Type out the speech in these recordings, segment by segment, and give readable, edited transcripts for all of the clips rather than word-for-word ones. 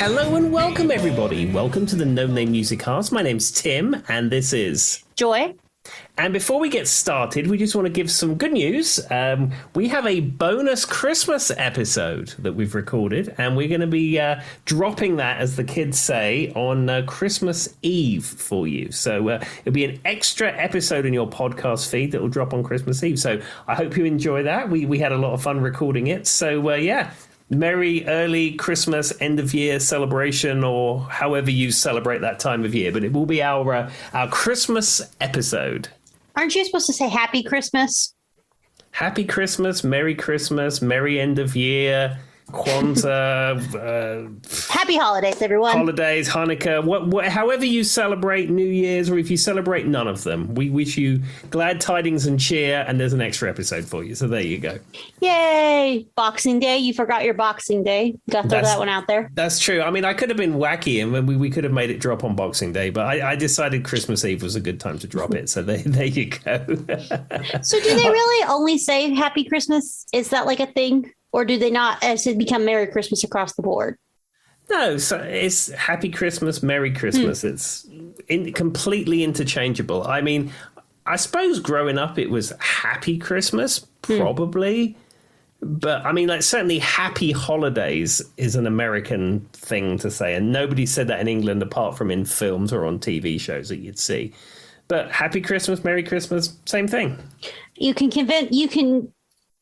Hello and welcome, everybody. Welcome to the No Name Music Cast. My name's Tim, and this is Joy. And before we get started, we just want to give some good news. We have a bonus Christmas episode that we've recorded, and we're going to be dropping that, as the kids say, on Christmas Eve for you. So it'll be an extra episode in your podcast feed that will drop on Christmas Eve. So I hope you enjoy that. We had a lot of fun recording it. So, yeah. Merry early Christmas, end of year celebration, or however you celebrate that time of year. But it will be our Christmas episode. Aren't you supposed to say Happy Christmas? Happy Christmas, Merry end of year, Kwanzaa, Happy holidays, everyone. Holidays, Hanukkah, however you celebrate New Year's, or if you celebrate none of them. We wish you glad tidings and cheer, and there's an extra episode for you. So there you go. Yay! Boxing Day. You forgot your Boxing Day. Got to throw that one out there. That's true. I mean, I could have been wacky, and we could have made it drop on Boxing Day, but I decided Christmas Eve was a good time to drop it. So there you go. So do they really only say Happy Christmas? Is that like a thing? Or do they not, as it become Merry Christmas across the board? No, so it's Happy Christmas, Merry Christmas. It's completely interchangeable. I mean, I suppose growing up it was Happy Christmas, probably. But I mean, like, certainly Happy Holidays is an American thing to say. And nobody said that in England apart from in films or on TV shows that you'd see. But Happy Christmas, Merry Christmas, same thing.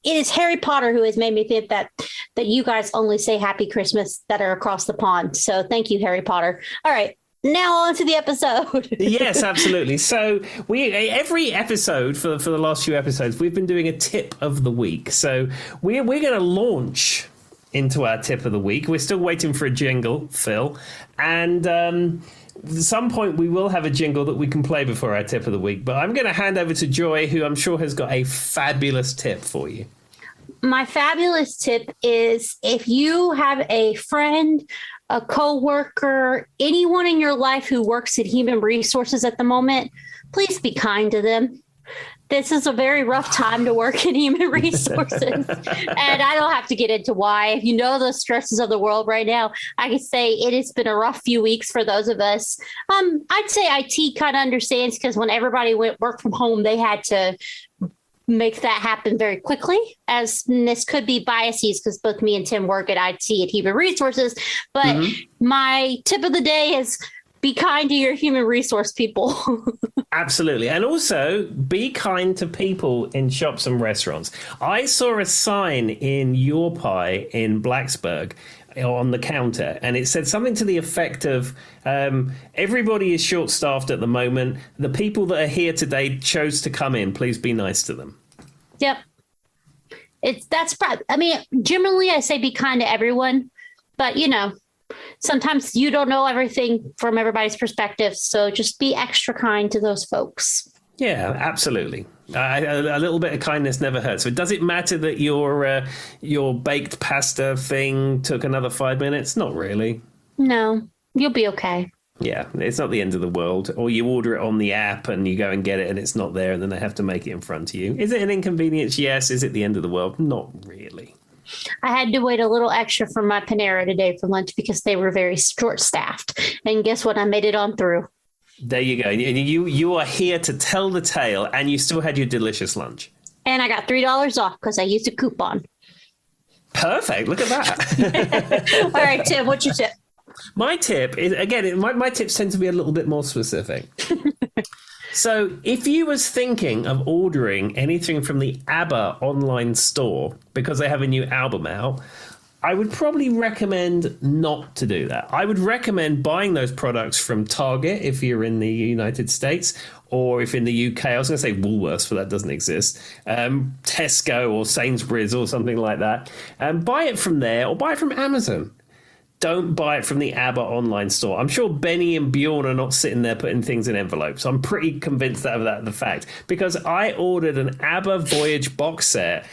It is Harry Potter who has made me think that you guys only say Happy Christmas that are across the pond. So thank you, Harry Potter. All right. Now on to the episode. Yes, absolutely. So every episode for the last few episodes, we've been doing a tip of the week. So we're going to launch into our tip of the week. We're still waiting for a jingle, Phil. And at some point, we will have a jingle that we can play before our tip of the week. But I'm going to hand over to Joy, who I'm sure has got a fabulous tip for you. My fabulous tip is if you have a friend, a coworker, anyone in your life who works in human resources at the moment, please be kind to them. This is a very rough time to work in human resources. And I don't have to get into why. If you know the stresses of the world right now, I can say it has been a rough few weeks for those of us. I'd say IT kind of understands, because when everybody went work from home, they had to make that happen very quickly, as this could be biases because both me and Tim work at IT at human resources. But my tip of the day is be kind to your human resource people. Absolutely. And also be kind to people in shops and restaurants. I saw a sign in Your Pie in Blacksburg on the counter, and it said something to the effect of everybody is short-staffed at the moment. The people that are here today chose to come in. Please be nice to them. Yep. Generally I say be kind to everyone, but sometimes you don't know everything from everybody's perspective. So just be extra kind to those folks. Yeah, absolutely. A little bit of kindness never hurts. So does it matter that your baked pasta thing took another 5 minutes? Not really. No, you'll be okay. Yeah, it's not the end of the world. Or you order it on the app and you go and get it and it's not there and then they have to make it in front of you. Is it an inconvenience? Yes. Is it the end of the world? Not really. I had to wait a little extra for my Panera today for lunch because they were very short-staffed. And guess what? I made it on through. There you go. You are here to tell the tale, and you still had your delicious lunch. And I got $3 off because I used a coupon. Perfect. Look at that. All right, Tim, what's your tip? My tip is, again, my tips tend to be a little bit more specific. So if you was thinking of ordering anything from the ABBA online store because they have a new album out, I would probably recommend not to do that. I would recommend buying those products from Target if you're in the United States, or if in the UK, I was going to say Woolworths, but that doesn't exist, Tesco or Sainsbury's or something like that. Buy it from there or buy it from Amazon. Don't buy it from the ABBA online store. I'm sure Benny and Bjorn are not sitting there putting things in envelopes. I'm pretty convinced of that, the fact, because I ordered an ABBA Voyage box set.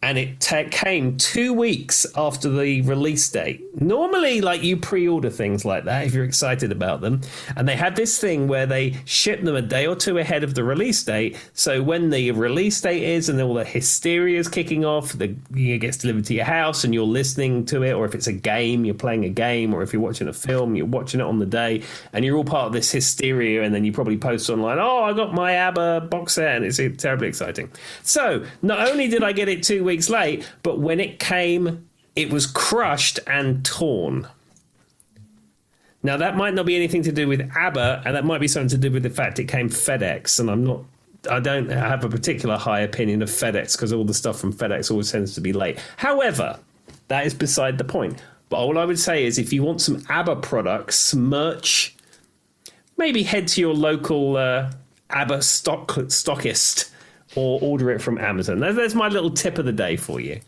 and it came 2 weeks after the release date. Normally, like, you pre-order things like that if you're excited about them, and they had this thing where they ship them a day or two ahead of the release date. So when the release date is and all the hysteria is kicking off, it gets delivered to your house and you're listening to it, or if it's a game, you're playing a game, or if you're watching a film, you're watching it on the day, and you're all part of this hysteria, and then you probably post online, oh, I got my ABBA box set, and it's terribly exciting. So not only did I get it 2 weeks late, but when it came, it was crushed and torn. Now, that might not be anything to do with ABBA, and that might be something to do with the fact it came FedEx, and I don't have a particular high opinion of FedEx because all the stuff from FedEx always tends to be late. However, that is beside the point. But all I would say is, if you want some ABBA products, merch, maybe head to your local ABBA stockist or order it from Amazon. There's my little tip of the day for you.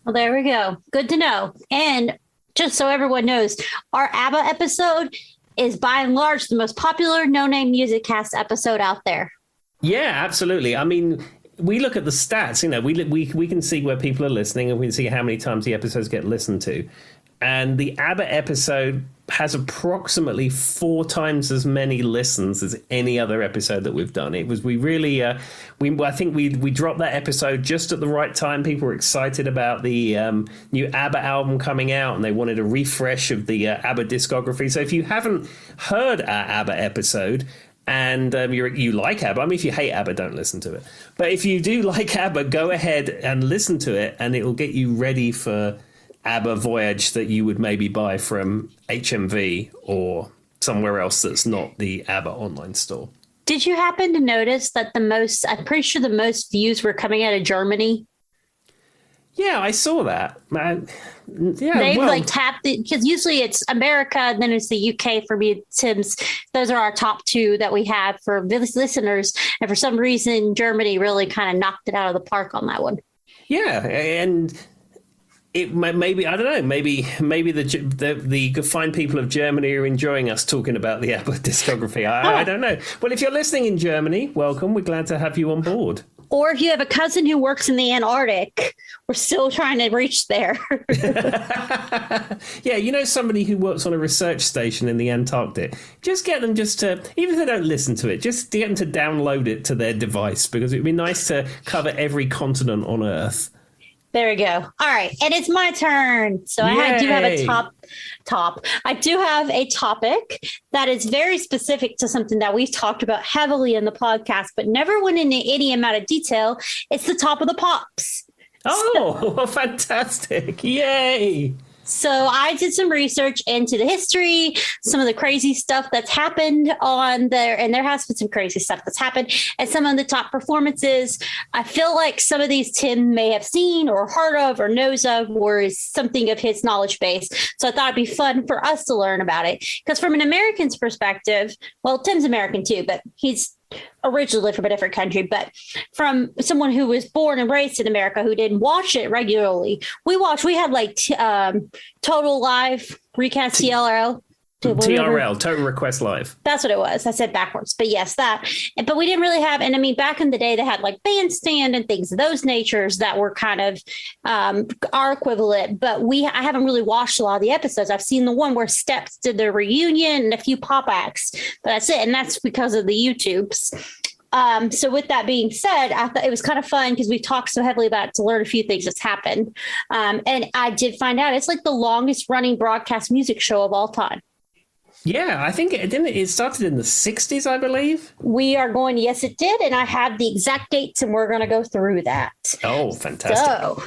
Well, there we go. Good to know. And just so everyone knows, our ABBA episode is by and large the most popular No Name Music Cast episode out there. Yeah, absolutely. I mean, we look at the stats, we can see where people are listening, and we can see how many times the episodes get listened to. And the ABBA episode has approximately 4 times as many listens as any other episode that we've done. I think we dropped that episode just at the right time. People were excited about the new ABBA album coming out, and they wanted a refresh of the ABBA discography. So if you haven't heard our ABBA episode, and you like ABBA, I mean, if you hate ABBA, don't listen to it. But if you do like ABBA, go ahead and listen to it, and it will get you ready for ABBA Voyage that you would maybe buy from HMV or somewhere else that's not the ABBA online store. Did you happen to notice that I'm pretty sure the most views were coming out of Germany? Yeah, I saw that. They've tapped it, because usually it's America and then it's the UK for me. Tim's, those are our top 2 that we have for listeners. And for some reason, Germany really kind of knocked it out of the park on that one. Yeah, and it maybe, I don't know, maybe the fine people of Germany are enjoying us talking about the ABBA discography. I don't know. Well, if you're listening in Germany, welcome. We're glad to have you on board. Or if you have a cousin who works in the Antarctic, we're still trying to reach there. Yeah, somebody who works on a research station in the Antarctic. Just get them even if they don't listen to it, just get them to download it to their device, because it would be nice to cover every continent on Earth. There we go. All right. And it's my turn. So I do have a I do have a topic that is very specific to something that we've talked about heavily in the podcast, but never went into any amount of detail. It's the top of the pops. Oh, fantastic. Yay. So I did some research into the history, some of the crazy stuff that's happened on there, and there has been some crazy stuff that's happened, and some of the top performances. I feel like some of these Tim may have seen or heard of or knows of, or is something of his knowledge base. So I thought it'd be fun for us to learn about it, because from an American's perspective, well, Tim's American too, but he's originally from a different country, but from someone who was born and raised in America who didn't watch it regularly, we had like Total Live, Recast TRL. TRL, Total Request Live. That's what it was. I said backwards, but yes, that. But we didn't really have, and I mean, back in the day, they had like Bandstand and things of those natures that were kind of our equivalent. But I haven't really watched a lot of the episodes. I've seen the one where Steps did their reunion and a few pop acts, but that's it. And that's because of the YouTubes. So with that being said, I thought it was kind of fun because we talked so heavily about it to learn a few things that's happened. And I did find out it's like the longest running broadcast music show of all time. Yeah, I think it started in the 60s, I believe. Yes, it did. And I have the exact dates, and we're going to go through that. Oh, fantastic. So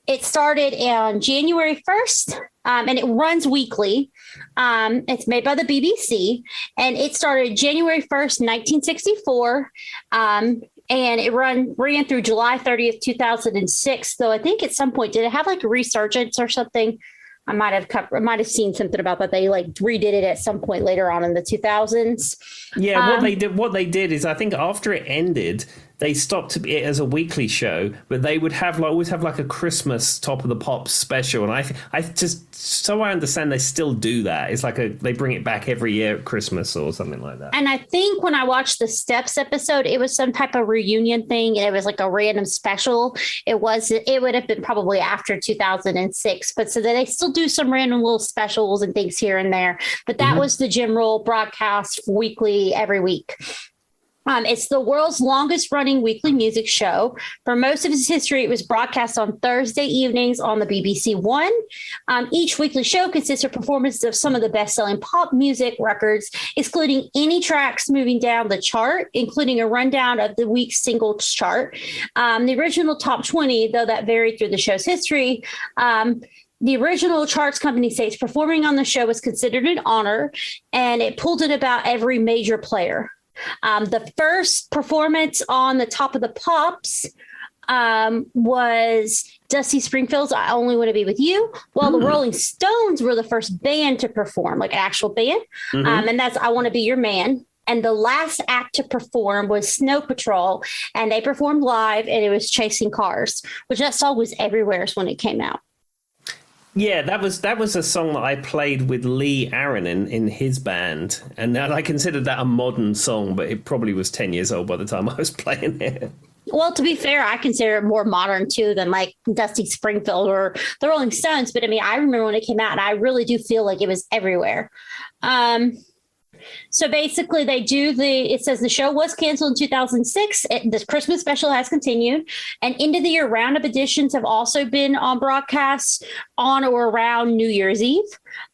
it started on January 1st, and it runs weekly. It's made by the BBC, and it started January 1st, 1964. And it ran through July 30th, 2006. So I think at some point, did it have like a resurgence or something? I might have seen something about that. They like redid it at some point later on in the 2000s. Yeah, what they did is, I think after it ended, they stopped it as a weekly show, but they would have always have like a Christmas Top of the Pops special. And I just, so I understand they still do that. It's like they bring it back every year at Christmas or something like that. And I think when I watched the Steps episode, it was some type of reunion thing. And it was like a random special. It would have been probably after 2006. But so they still do some random little specials and things here and there. But that was the general broadcast weekly every week. It's the world's longest running weekly music show. For most of its history, it was broadcast on Thursday evenings on the BBC One. Each weekly show consists of performances of some of the best-selling pop music records, excluding any tracks moving down the chart, including a rundown of the week's singles chart. The original top 20, though that varied through the show's history, the original charts company states performing on the show was considered an honor, and it pulled in about every major player. The first performance on the Top of the Pops was Dusty Springfield's I Only Want to Be With You, while the Rolling Stones were the first band to perform, like an actual band. And that's I Want to Be Your Man. And the last act to perform was Snow Patrol, and they performed live, and it was Chasing Cars, which that song was everywhere when it came out. Yeah, that was a song that I played with Lee Aaron in his band, and I considered that a modern song, but it probably was 10 years old by the time I was playing it. Well, to be fair, I consider it more modern, too, than like Dusty Springfield or the Rolling Stones. But I mean, I remember when it came out, and I really do feel like it was everywhere. So basically, it says the show was canceled in 2006. This Christmas special has continued. And end of the year roundup editions have also been on broadcast on or around New Year's Eve.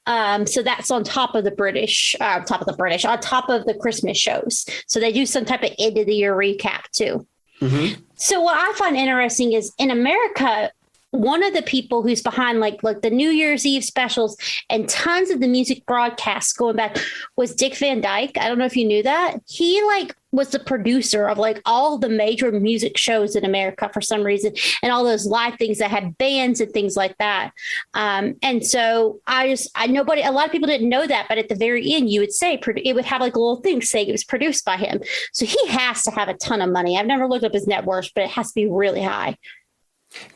So that's on top of the on top of the Christmas shows. So they do some type of end of the year recap, too. So what I find interesting is in America, one of the people who's behind like the New Year's Eve specials and tons of the music broadcasts going back was Dick Van Dyke. I don't know if you knew that. He was the producer of like all the major music shows in America for some reason, and all those live things that had bands and things like that. And so a lot of people didn't know that, but at the very end you would say it would have like a little thing saying it was produced by him. So he has to have a ton of money. I've never looked up his net worth, but it has to be really high.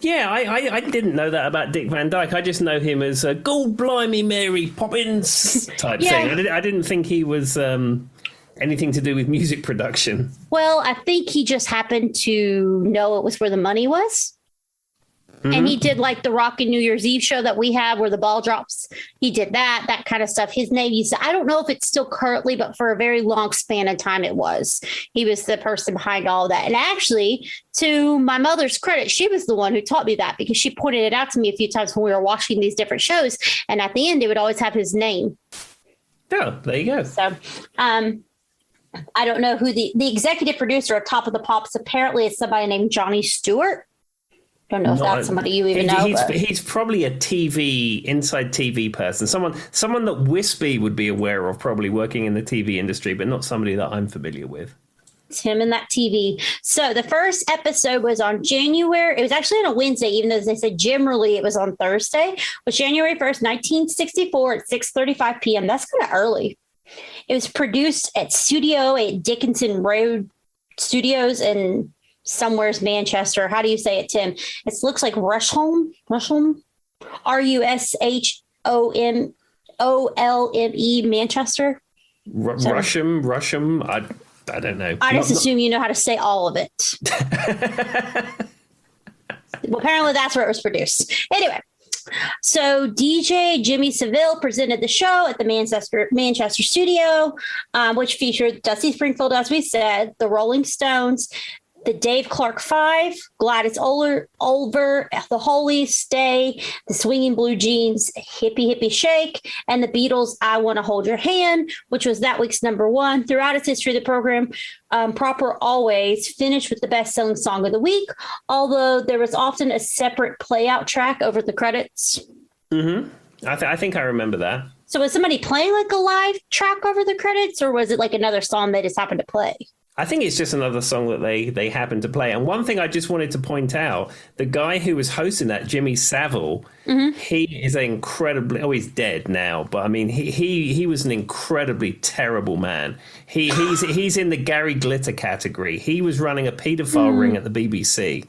Yeah, I didn't know that about Dick Van Dyke. I just know him as a "God blimey Mary Poppins" type thing. I didn't think he was anything to do with music production. Well, I think he just happened to know it was where the money was. And he did like the Rockin' New Year's Eve show that we have where the ball drops. He did that kind of stuff. His name, I don't know if it's still currently, but for a very long span of time it was. He was the person behind all that. And actually, to my mother's credit, she was the one who taught me that because she pointed it out to me a few times when we were watching these different shows. And at the end, it would always have his name. Oh, there you go. So, I don't know who the executive producer of Top of the Pops apparently is somebody named Johnny Stewart. Don't know if that's somebody you even know. He's probably a inside TV person. Someone that Wispy would be aware of, probably working in the TV industry, but not somebody that I'm familiar with. It's him and that TV. So the first episode was on January. It was actually on a Wednesday, even though they said generally it was on Thursday. It was January 1st, 1964 at 6:35 p.m. That's kind of early. It was produced at Studio at Dickinson Road Studios in somewhere's Manchester. How do you say it, Tim? It looks like Rusholme, Rushomolme, Manchester. Rusholme. I don't know. I just assume you know how to say all of it. Well, apparently that's where it was produced. Anyway, so DJ Jimmy Savile presented the show at the Manchester studio, which featured Dusty Springfield, as we said, the Rolling Stones, the Dave Clark Five, Gladys Oliver, the Holy Stay, the Swinging Blue Jeans, Hippie Hippie Shake, and the Beatles' I Want to Hold Your Hand, which was that week's number one. Throughout its history, the program, Proper Always, finished with the best-selling song of the week, although there was often a separate play-out track over the credits. I think I remember that. So was somebody playing like a live track over the credits, or was it like another song they just happened to play? I think it's just another song that they happen to play. And one thing I just wanted to point out, the guy who was hosting that, Jimmy Savile, he is an incredibly, he's dead now, but I mean, he was an incredibly terrible man. He's in the Gary Glitter category. He was running a paedophile ring at the BBC.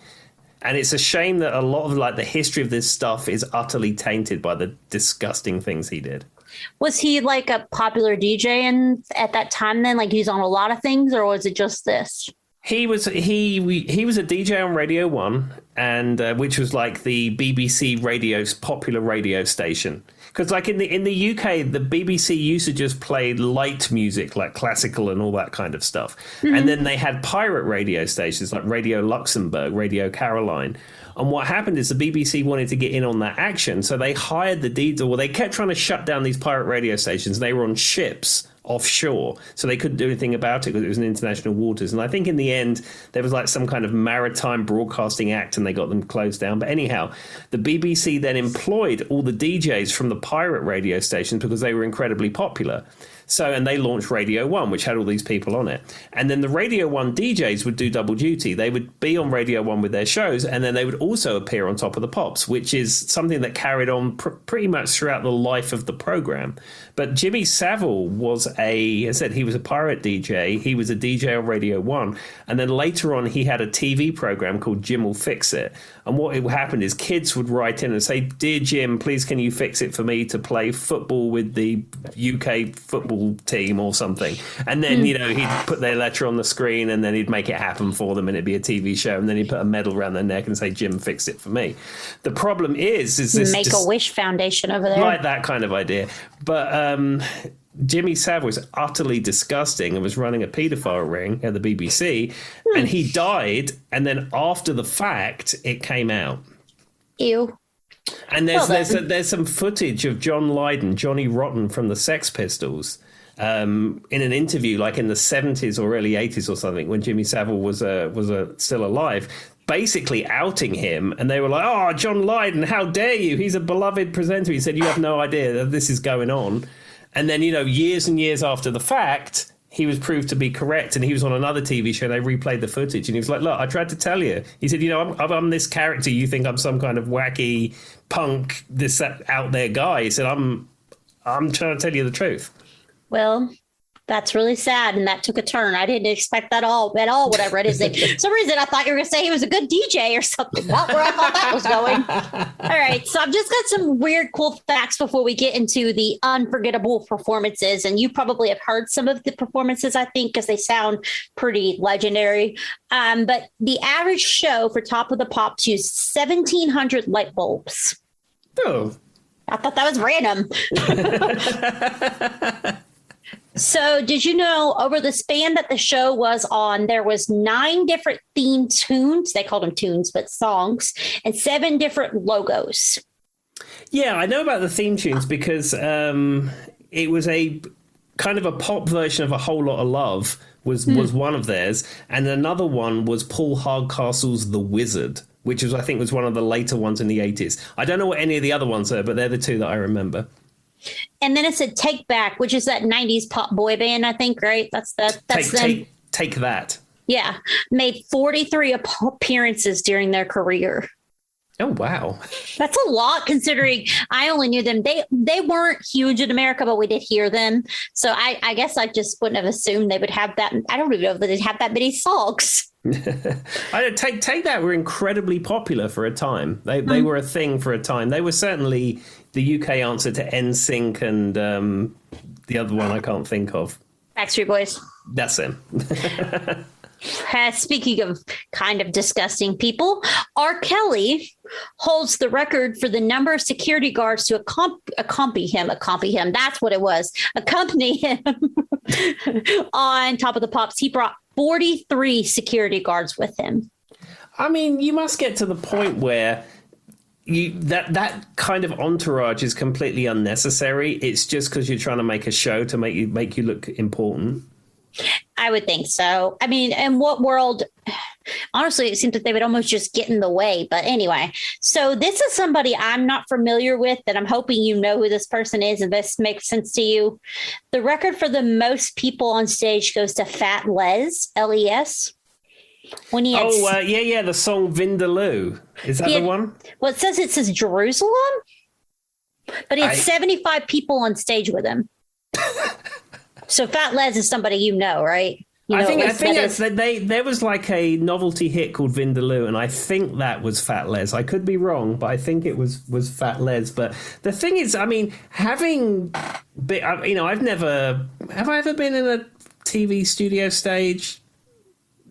And it's a shame that a lot of like the history of this stuff is utterly tainted by the disgusting things he did. Was he like a popular DJ at that time then? Like he's on a lot of things, or was it just this? He was a DJ on Radio 1, and which was like the BBC popular radio station. Because like in the UK, the BBC used to just play light music like classical and all that kind of stuff. And then they had pirate radio stations like Radio Luxembourg, Radio Caroline. And what happened is the BBC wanted to get in on that action. So they hired the DJs, well, they kept trying to shut down these pirate radio stations. They were on ships offshore, so they couldn't do anything about it because it was in international waters. And I think in the end, there was like some kind of maritime broadcasting act and they got them closed down. But anyhow, the BBC then employed all the DJs from the pirate radio stations because they were incredibly popular. And they launched Radio 1, which had all these people on it. And then the Radio 1 DJs would do double duty. They would be on Radio 1 with their shows, and then they would also appear on Top of the Pops, which is something that carried on pretty much throughout the life of the program. But Jimmy Savile was I said he was a pirate DJ. He was a DJ on Radio 1. And then later on, he had a TV program called Jim Will Fix It. And what happened is kids would write in and say, "Dear Jim, please can you fix it for me to play football with the UK football team or something?" And then, he'd put their letter on the screen and then he'd make it happen for them and it'd be a TV show. And then he'd put a medal around their neck and say, "Jim, fix it for me." The problem is this Make-A-Wish Foundation over there. Like that kind of idea. But Jimmy Savile was utterly disgusting and was running a paedophile ring at the BBC, and he died. And then after the fact, it came out. Ew. And there's some footage of John Lydon, Johnny Rotten from the Sex Pistols, in an interview like in the 70s or early 80s or something when Jimmy Savile was still alive, basically outing him. And they were like, "Oh, John Lydon, how dare you? He's a beloved presenter." He said, "You have no idea that this is going on." And then, years and years after the fact, he was proved to be correct. And he was on another TV show. They replayed the footage. And he was like, "Look, I tried to tell you." He said, I'm this character. You think I'm some kind of wacky punk, this out there guy. He said, I'm trying to tell you the truth. Well, that's really sad. And that took a turn. I didn't expect that at all when I read his name. For some reason, I thought you were going to say he was a good DJ or something. Not where I thought that was going. All right. So I've just got some weird, cool facts before we get into the unforgettable performances. And you probably have heard some of the performances, I think, because they sound pretty legendary. But the average show for Top of the Pops used 1,700 light bulbs. Oh. I thought that was random. So did you know over the span that the show was on, there was 9 different theme tunes. They called them tunes, but songs, and 7 different logos. Yeah, I know about the theme tunes because it was a kind of a pop version of A Whole Lot of Love was one of theirs. And another one was Paul Hardcastle's The Wizard, which I think was one of the later ones in the 80s. I don't know what any of the other ones are, but they're the 2 that I remember. And then it said Take Back, which is that 90s pop boy band, I think, right? That's Take That. Yeah. Made 43 appearances during their career. Oh, wow. That's a lot considering I only knew them. They weren't huge in America, but we did hear them. So I guess I just wouldn't have assumed they would have that. I don't even know if they'd have that many songs. Take That were incredibly popular for a time. They were a thing for a time. They were certainly the UK answer to NSYNC and the other one I can't think of. Backstreet Boys. That's him. Speaking of kind of disgusting people, R. Kelly holds the record for the number of security guards to accompany him. That's what it was. Accompany him on Top of the Pops. He brought 43 security guards with him. I mean, you must get to the point where that kind of entourage is completely unnecessary. It's just because you're trying to make a show to make you look important. I would think so. I mean, in what world Honestly, it seems that they would almost just get in the way. But anyway, so this is somebody I'm not familiar with that I'm hoping you know who this person is and this makes sense to you. The record for the most people on stage goes to Fat Les, Les. When he had, the song Vindaloo. Is that the one? Well, it says Jerusalem, but he had 75 people on stage with him. So Fat Les is somebody you know, right? I think there was like a novelty hit called Vindaloo, and I think that was Fat Les. I could be wrong, but I think it was Fat Les. But the thing is, I mean, have I ever been in a TV studio stage?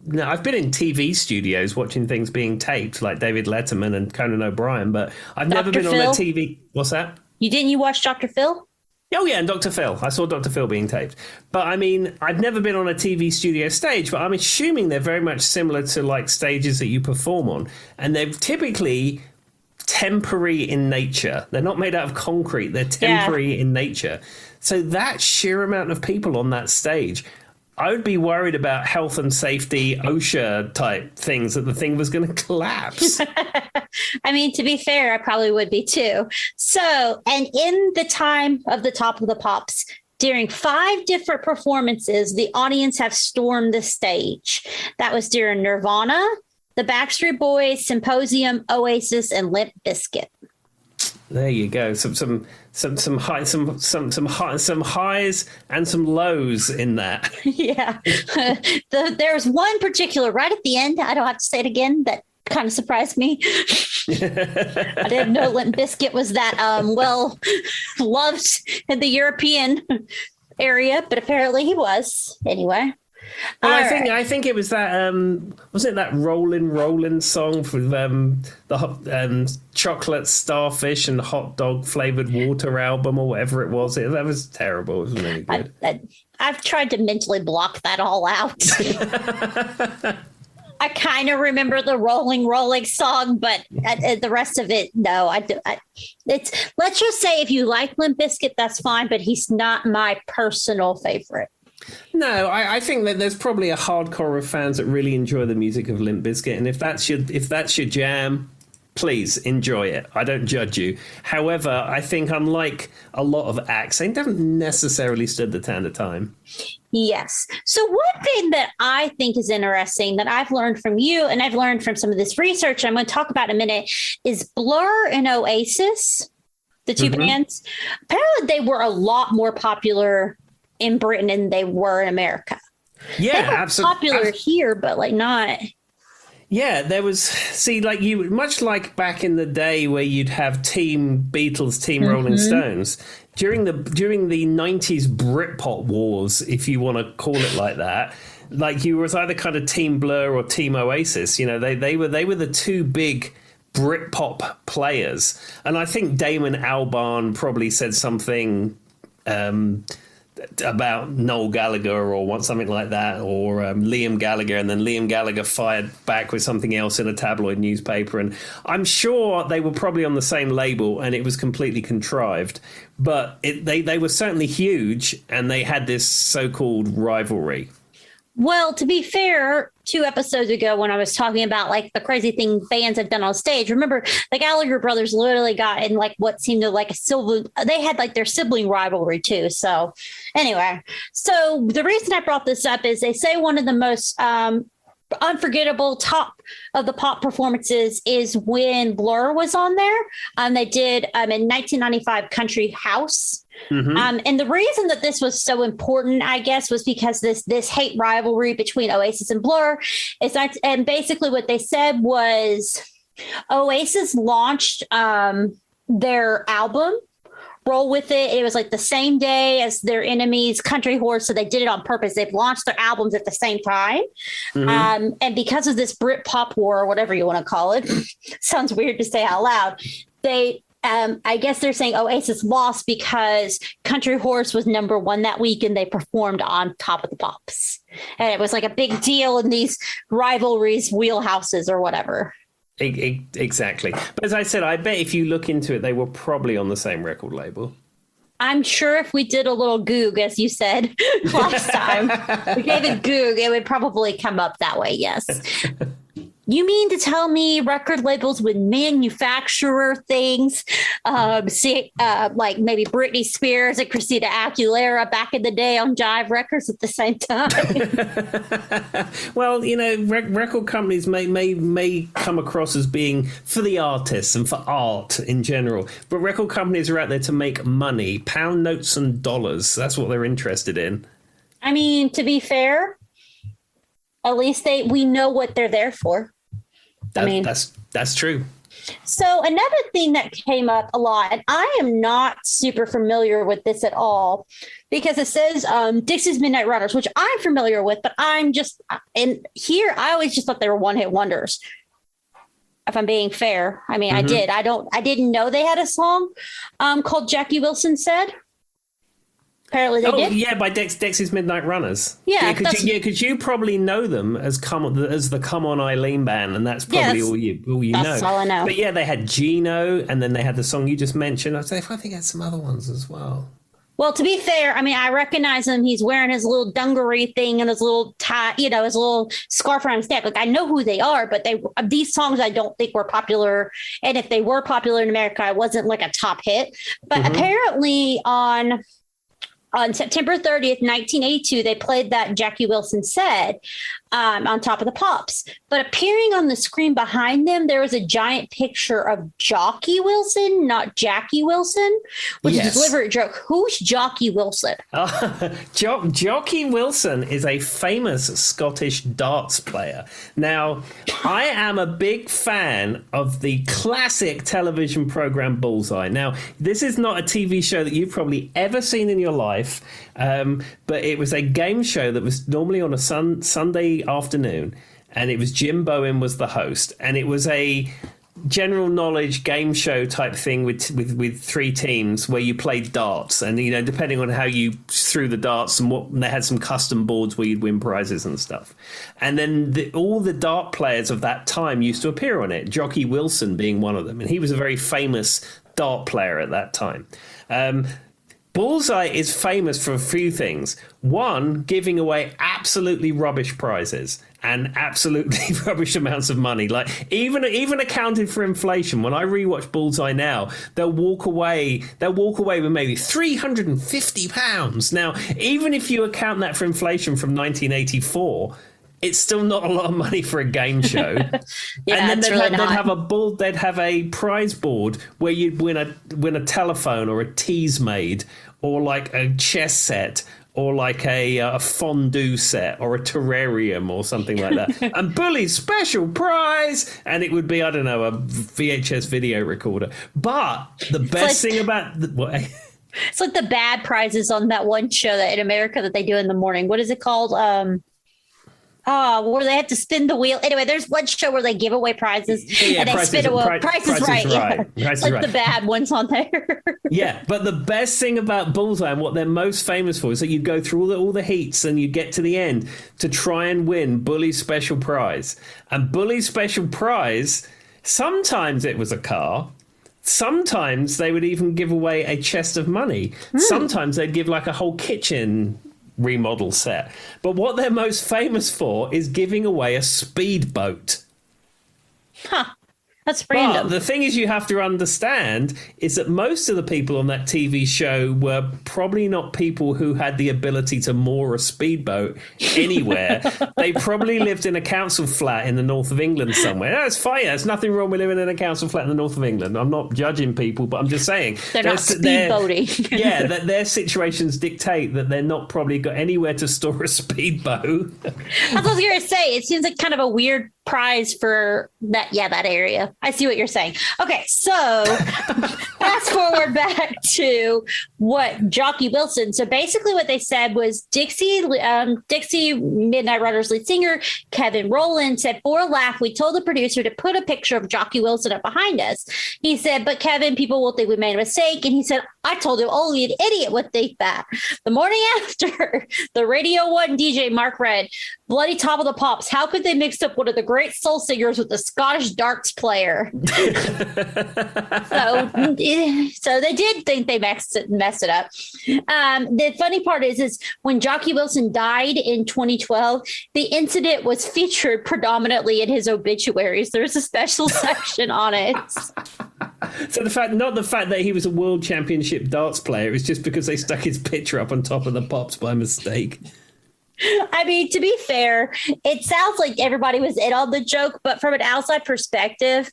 No, I've been in TV studios watching things being taped, like David Letterman and Conan O'Brien, but I've never been on a TV. What's that? You watch Dr. Phil? Oh, yeah, and Dr. Phil. I saw Dr. Phil being taped. But, I mean, I've never been on a TV studio stage, but I'm assuming they're very much similar to, like, stages that you perform on. And they're typically temporary in nature. They're not made out of concrete. They're temporary in nature. So that sheer amount of people on that stage, I would be worried about health and safety, OSHA type things, that the thing was going to collapse. I mean, to be fair, I probably would be too. So, and in the time of the Top of the Pops, during 5 different performances, the audience have stormed the stage. That was during Nirvana, the Backstreet Boys, Symposium, Oasis, and Limp Bizkit. There you go. Some highs and some lows in that. Yeah. There's one particular right at the end. I don't have to say it again. That kind of surprised me. I didn't know Limp Bizkit was that well loved in the European area, but apparently he was. Anyway. Well, I think it was that wasn't it that Rollin' song for the chocolate starfish and hot dog flavored water album or whatever it was. That was terrible. It wasn't really good. I've tried to mentally block that all out. I kind of remember the Rolling song, but the rest of it, no. Let's just say if you like Limp Bizkit, that's fine, but he's not my personal favorite. No, I think that there's probably a hardcore of fans that really enjoy the music of Limp Bizkit, and if that's your jam, please enjoy it. I don't judge you. However, I think unlike a lot of acts, they haven't necessarily stood the test of time. Yes. So one thing that I think is interesting that I've learned from you and I've learned from some of this research I'm going to talk about in a minute is Blur and Oasis, the two bands. Apparently they were a lot more popular in Britain than they were in America. Yeah, they were absolutely popular here, but like not. Yeah, there was, much like back in the day where you'd have Team Beatles, Team Rolling Stones, during the 90s Brit Pop wars, if you want to call it like that, like you was either kind of Team Blur or Team Oasis. You know, they were the two big Brit Pop players. And I think Damon Albarn probably said something about Noel Gallagher or something like that, or Liam Gallagher, and then Liam Gallagher fired back with something else in a tabloid newspaper. And I'm sure they were probably on the same label and it was completely contrived, but they were certainly huge and they had this so-called rivalry. Well, to be fair, 2 episodes ago when I was talking about like the crazy thing bands have done on stage, remember the Gallagher brothers literally got in like what seemed to like they had like their sibling rivalry too. So anyway, so the reason I brought this up is they say one of the most unforgettable Top of the Pop performances is when Blur was on there. They did in 1995 Country House. And the reason that this was so important, I guess, was because this hate rivalry between Oasis and Blur is that, and basically what they said was Oasis launched their album Roll With It. It was like the same day as their enemies, Country Horse. So they did it on purpose. They've launched their albums at the same time. And because of this Brit Pop war, or whatever you want to call it, sounds weird to say out loud, they I guess they're saying Oasis lost because Country Horse was number 1 that week and they performed on Top of the Pops. And it was like a big deal in these rivalries, wheelhouses or whatever. Exactly. But as I said, I bet if you look into it, they were probably on the same record label. I'm sure if we did a little goog, as you said last time, we gave it goog, it would probably come up that way, yes. You mean to tell me record labels would manufacture things, like maybe Britney Spears and Christina Aguilera back in the day on Jive Records at the same time? Well, record companies may come across as being for the artists and for art in general, but record companies are out there to make money, pound notes and dollars. That's what they're interested in. I mean, to be fair, at least we know what they're there for. That's true. So another thing that came up a lot, and I am not super familiar with this at all, because it says Dixie's Midnight Runners, which I'm familiar with, but I always just thought they were one-hit wonders. If I'm being fair, I mean, mm-hmm. I didn't know they had a song called Jackie Wilson Said. Apparently they did. Yeah, by Dexy's Midnight Runners. Yeah, because you probably know them as the Come On Eileen band, and that's probably all you know. That's all I know. But yeah, they had Gino, and then they had the song you just mentioned. I think they had some other ones as well. Well, to be fair, I mean, I recognize him. He's wearing his little dungaree thing and his little tie, his little scarf around his neck. Like, I know who they are, but these songs I don't think were popular. And if they were popular in America, it wasn't like a top hit. But apparently on September 30th, 1982, they played that Jackie Wilson Said on Top of the Pops. But appearing on the screen behind them, there was a giant picture of Jockey Wilson, not Jackie Wilson, which is a deliberate joke. Who's Jockey Wilson? Jockey Wilson is a famous Scottish darts player. Now, I am a big fan of the classic television program Bullseye. Now, this is not a TV show that you've probably ever seen in your life, but it was a game show that was normally on a Sunday afternoon, and it was Jim Bowen was the host, and it was a general knowledge game show type thing with three teams where you played darts, and depending on how you threw the darts and they had some custom boards where you'd win prizes and stuff. And then all the dart players of that time used to appear on it, Jockey Wilson being one of them, and he was a very famous dart player at that time. Bullseye is famous for a few things. One, giving away absolutely rubbish prizes and absolutely rubbish amounts of money. Like even accounted for inflation. When I rewatch Bullseye now, they'll walk away with maybe £350. Now, even if you account that for inflation from 1984, it's still not a lot of money for a game show. Yeah, and then they'd have a prize board where you'd win a telephone or a tease made, or like a chess set, or like a fondue set, or a terrarium, or something like that. And Bully's special prize, and it would be, I don't know, a VHS video recorder. But the best thing about it's like the bad prizes on that one show that in America that they do in the morning. What is it called? Where they have to spin the wheel. Anyway, there's one show where they give away prizes and they spin a wheel. Price is Right. The bad ones on there. Yeah, but the best thing about Bullseye and what they're most famous for is that you go through all the heats and you get to the end to try and win Bully's special prize. And Bully's special prize, sometimes it was a car. Sometimes they would even give away a chest of money. Sometimes they'd give like a whole kitchen remodel set. But what they're most famous for is giving away a speedboat. That's random. But the thing is, you have to understand is that most of the people on that TV show were probably not people who had the ability to moor a speedboat anywhere. They probably lived in a council flat in the north of England somewhere. That's fine. There's nothing wrong with living in a council flat in the north of England. I'm not judging people, but I'm just saying they're not speedboating. Yeah, that their situations dictate that they're not probably got anywhere to store a speedboat. I was going to say, it seems like kind of a weird prize for that area. I see what you're saying. Okay, so fast forward back to what Jockey Wilson. So basically what they said was Dixie Midnight Runners lead singer Kevin Rowland said, for a laugh, we told the producer to put a picture of Jockey Wilson up behind us. He said, but Kevin, people will think we made a mistake. And he said, I told him only an idiot would think that. The morning after, the Radio 1 DJ Mark read, bloody Top of the Pops. How could they mix up one of the great soul singers with the Scottish darts player? So they did think they messed it up. The funny part is when Jockey Wilson died in 2012, the incident was featured predominantly in his obituaries. There's a special section on it. So not the fact that he was a world championship darts player, it was just because they stuck his picture up on top of the pops by mistake. I mean, to be fair, it sounds like everybody was in on the joke, but from an outside perspective,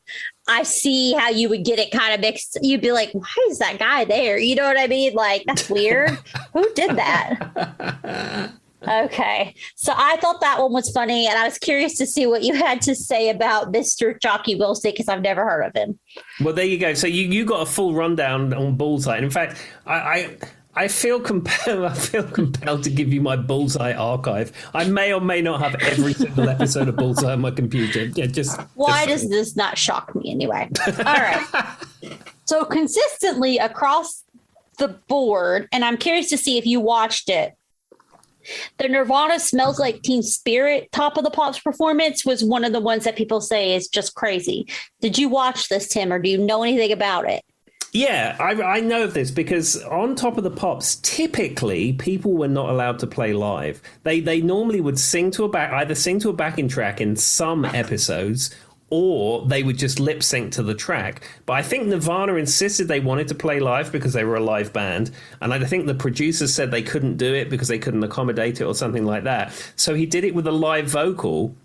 I see how you would get it kind of mixed. You'd be like, why is that guy there? You know what I mean? Like, that's weird. Who did that? Okay. So I thought that one was funny, and I was curious to see what you had to say about Mr. Jockey Wilson, because I've never heard of him. Well, there you go. So you got a full rundown on Bullseye. And in fact, I feel compelled to give you my Bullseye archive. I may or may not have every single episode of Bullseye on my computer. Yeah, Why does this not shock me anyway? All right. So consistently across the board, and I'm curious to see if you watched it, the Nirvana Smells Like Teen Spirit Top of the Pops performance was one of the ones that people say is just crazy. Did you watch this, Tim, or do you know anything about it? Yeah, I know of this because on Top of the Pops, typically people were not allowed to play live. They normally would either sing to a backing track in some episodes, or they would just lip sync to the track. But I think Nirvana insisted they wanted to play live because they were a live band. And I think the producers said they couldn't do it because they couldn't accommodate it or something like that. So he did it with a live vocal.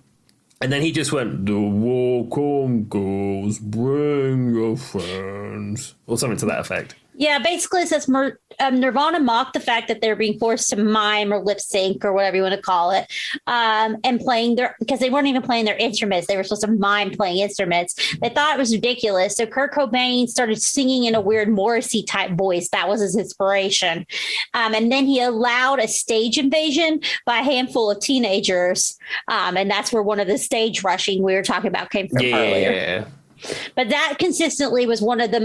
And then he just went, "The walk on girls, bring your friends," or something to that effect. Yeah, basically it says Nirvana mocked the fact that they're being forced to mime or lip sync or whatever you want to call it, and playing because they weren't even playing their instruments. They were supposed to mime playing instruments. They thought it was ridiculous. So Kurt Cobain started singing in a weird Morrissey type voice. That was his inspiration. And then he allowed a stage invasion by a handful of teenagers. And that's where one of the stage rushing we were talking about came from earlier. Yeah. But that consistently was one of the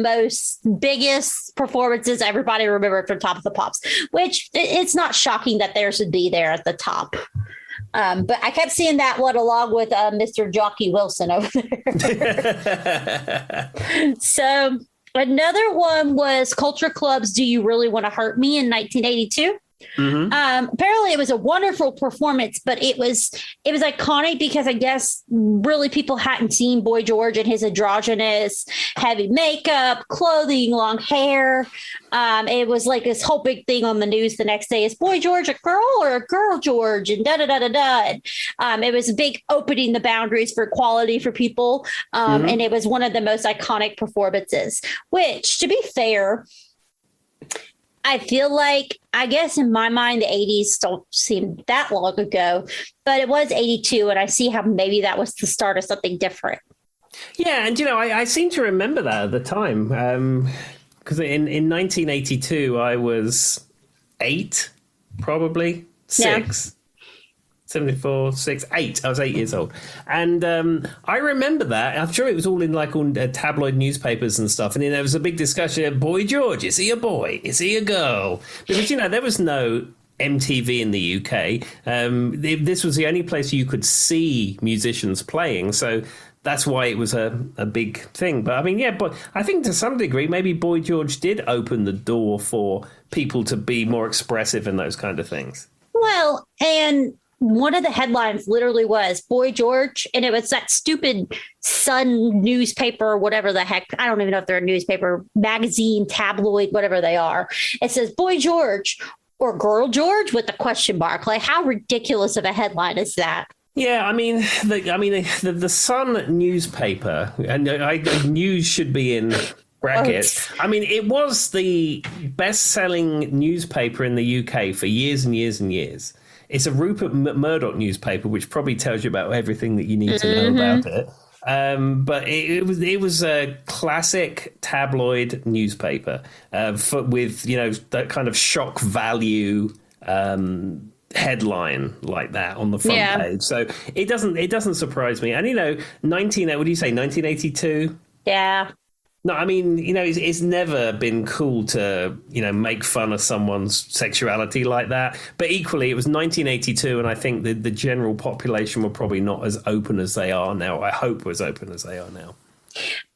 biggest performances everybody remembered from Top of the Pops, which it's not shocking that theirs would be there at the top. But I kept seeing that one along with Mr. Jockey Wilson over there. So another one was Culture Club's Do You Really Want to Hurt Me in 1982. Mm-hmm. Apparently it was a wonderful performance, but it was iconic because I guess really people hadn't seen Boy George and his androgynous heavy makeup, clothing, long hair. It was like this whole big thing on the news the next day. Is Boy George a girl or a girl George? And da-da-da-da-da. It was a big opening the boundaries for equality for people. And it was one of the most iconic performances, which, to be fair, I feel like, I guess in my mind, the 80s don't seem that long ago, but it was 82. And I see how maybe that was the start of something different. Yeah. And, I seem to remember that at the time. Because in 1982, I was 8, probably 6. Yeah. 74, 6, 8. I was 8 years old. And I remember that. I'm sure it was all in on tabloid newspapers and stuff. And then there was a big discussion. Boy George, is he a boy? Is he a girl? Because, there was no MTV in the UK. This was the only place you could see musicians playing. So that's why it was a big thing. But I mean, yeah, but I think to some degree, maybe Boy George did open the door for people to be more expressive in those kind of things. Well, and one of the headlines literally was Boy George, and it was that stupid Sun newspaper, whatever the heck. I don't even know if they're a newspaper, magazine, tabloid, whatever they are. It says Boy George or Girl George with a question mark. Like, how ridiculous of a headline is that? Yeah, I mean, the Sun newspaper, and news should be in brackets. I mean, it was the best-selling newspaper in the UK for years and years and years. It's a Rupert Murdoch newspaper, which probably tells you about everything that you need to know about it. But it was a classic tabloid newspaper with that kind of shock value headline like that on the front page. So it doesn't surprise me. And what do you say, 1982? Yeah. No, I mean, it's never been cool to, make fun of someone's sexuality like that. But equally, it was 1982, and I think the general population were probably not as open as they are now. I hope as open as they are now.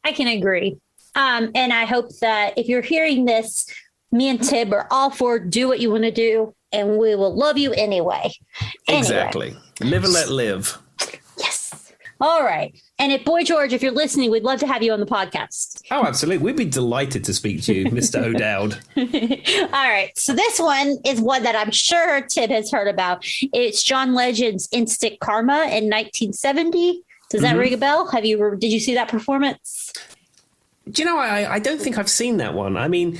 I can agree. And I hope that if you're hearing this, me and Tib are all for do what you want to do, and we will love you anyway. Exactly. Live and let live. Yes. All right. And if Boy George, if you're listening, we'd love to have you on the podcast. Oh, absolutely. We'd be delighted to speak to you, Mr. O'Dowd. All right. So this one is one that I'm sure Tib has heard about. It's John Legend's Instant Karma in 1970. Does that ring a bell? Did you see that performance? Do you know, I don't think I've seen that one. I mean,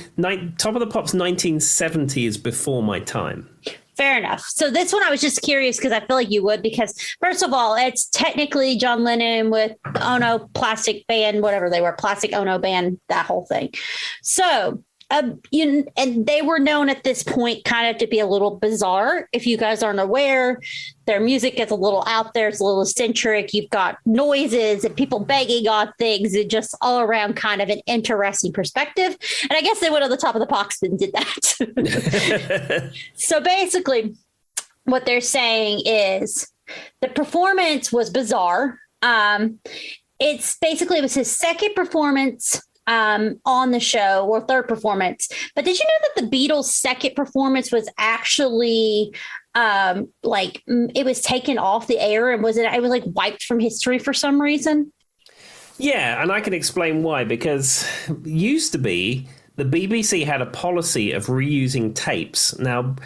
Top of the Pops 1970 is before my time. Fair enough. So this one, I was just curious because I feel like you would, because first of all, it's technically John Lennon with Ono Plastic Band, whatever they were, Plastic Ono Band, that whole thing. So, and they were known at this point kind of to be a little bizarre. If you guys aren't aware, their music is a little out there. It's a little eccentric. You've got noises and people banging on things, and just all around kind of an interesting perspective. And I guess they went on the Top of the Pops and did that. So basically what they're saying is the performance was bizarre. It was his second performance on the show, or third performance. But did you know that the Beatles' second performance was actually it was taken off the air, and it was like wiped from history for some reason? Yeah, and I can explain why, because used to be the BBC had a policy of reusing tapes. Now,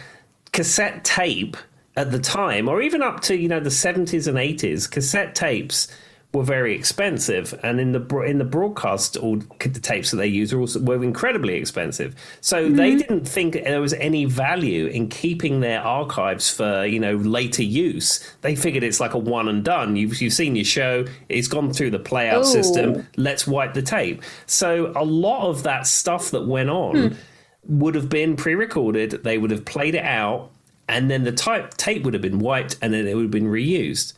cassette tape at the time, or even up to, the 70s and 80s, cassette tapes were very expensive, and in the broadcast, or the tapes that they use were incredibly expensive. So they didn't think there was any value in keeping their archives for later use. They figured it's like a one and done. You've seen your show, it's gone through the playout system. Let's wipe the tape. So a lot of that stuff that went on would have been pre-recorded. They would have played it out, and then the tape would have been wiped, and then it would have been reused.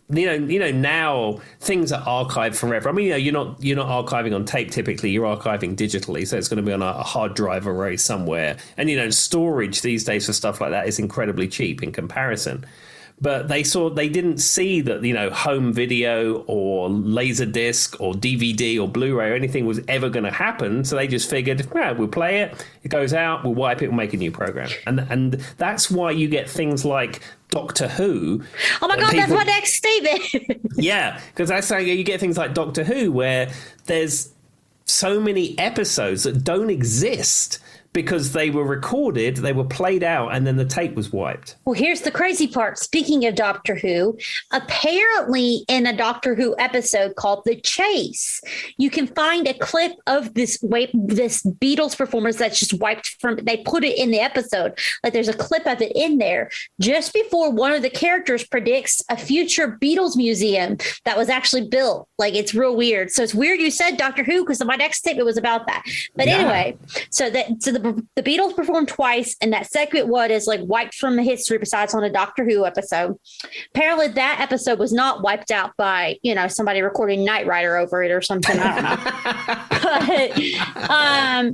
Now things are archived forever. I mean, you're not archiving on tape typically. You're archiving digitally, so it's going to be on a hard drive array somewhere. And storage these days for stuff like that is incredibly cheap in comparison. But they didn't see that home video or Laserdisc or DVD or Blu-ray or anything was ever going to happen. So they just figured, we'll play it. It goes out. We'll wipe it. We'll make a new program. And that's why you get things like Doctor Who. Oh my God, that's my next statement. Yeah, because that's how you get things like Doctor Who, where there's so many episodes that don't exist because they were recorded, they were played out, and then the tape was wiped. Well, here's the crazy part. Speaking of Doctor Who, apparently in a Doctor Who episode called The Chase, you can find a clip of this Beatles performance that's just wiped from, they put it in the episode. Like there's a clip of it in there just before one of the characters predicts a future Beatles museum that was actually built. Like it's real weird. So it's weird you said Doctor Who, because my next statement was about that. But anyway, so the Beatles performed twice, and that second one is like wiped from the history besides on a Doctor Who episode. Apparently that episode was not wiped out by, somebody recording Knight Rider over it or something. I don't know. But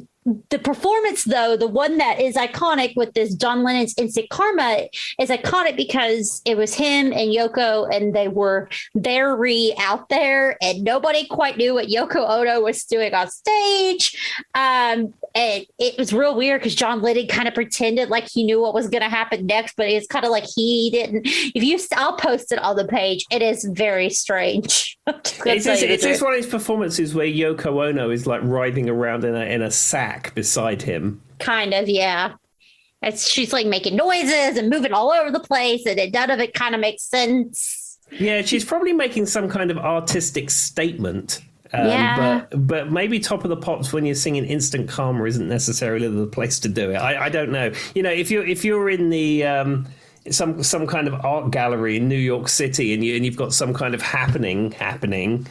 the performance, though, the one that is iconic with this John Lennon's Instant Karma is iconic because it was him and Yoko, and they were very out there, and nobody quite knew what Yoko Ono was doing on stage. And it was real weird because John Lennon kind of pretended like he knew what was going to happen next, but it's kind of like he didn't. I'll post it on the page. It is very strange. It's just one of these performances where Yoko Ono is like riding around in a sack beside him. Kind of, yeah. She's like making noises and moving all over the place, and none of it kind of makes sense. Yeah, she's probably making some kind of artistic statement. Yeah. But maybe Top of the Pops when you're singing Instant Karma isn't necessarily the place to do it. I don't know. If you're in the some kind of art gallery in New York City and you've got some kind of happening,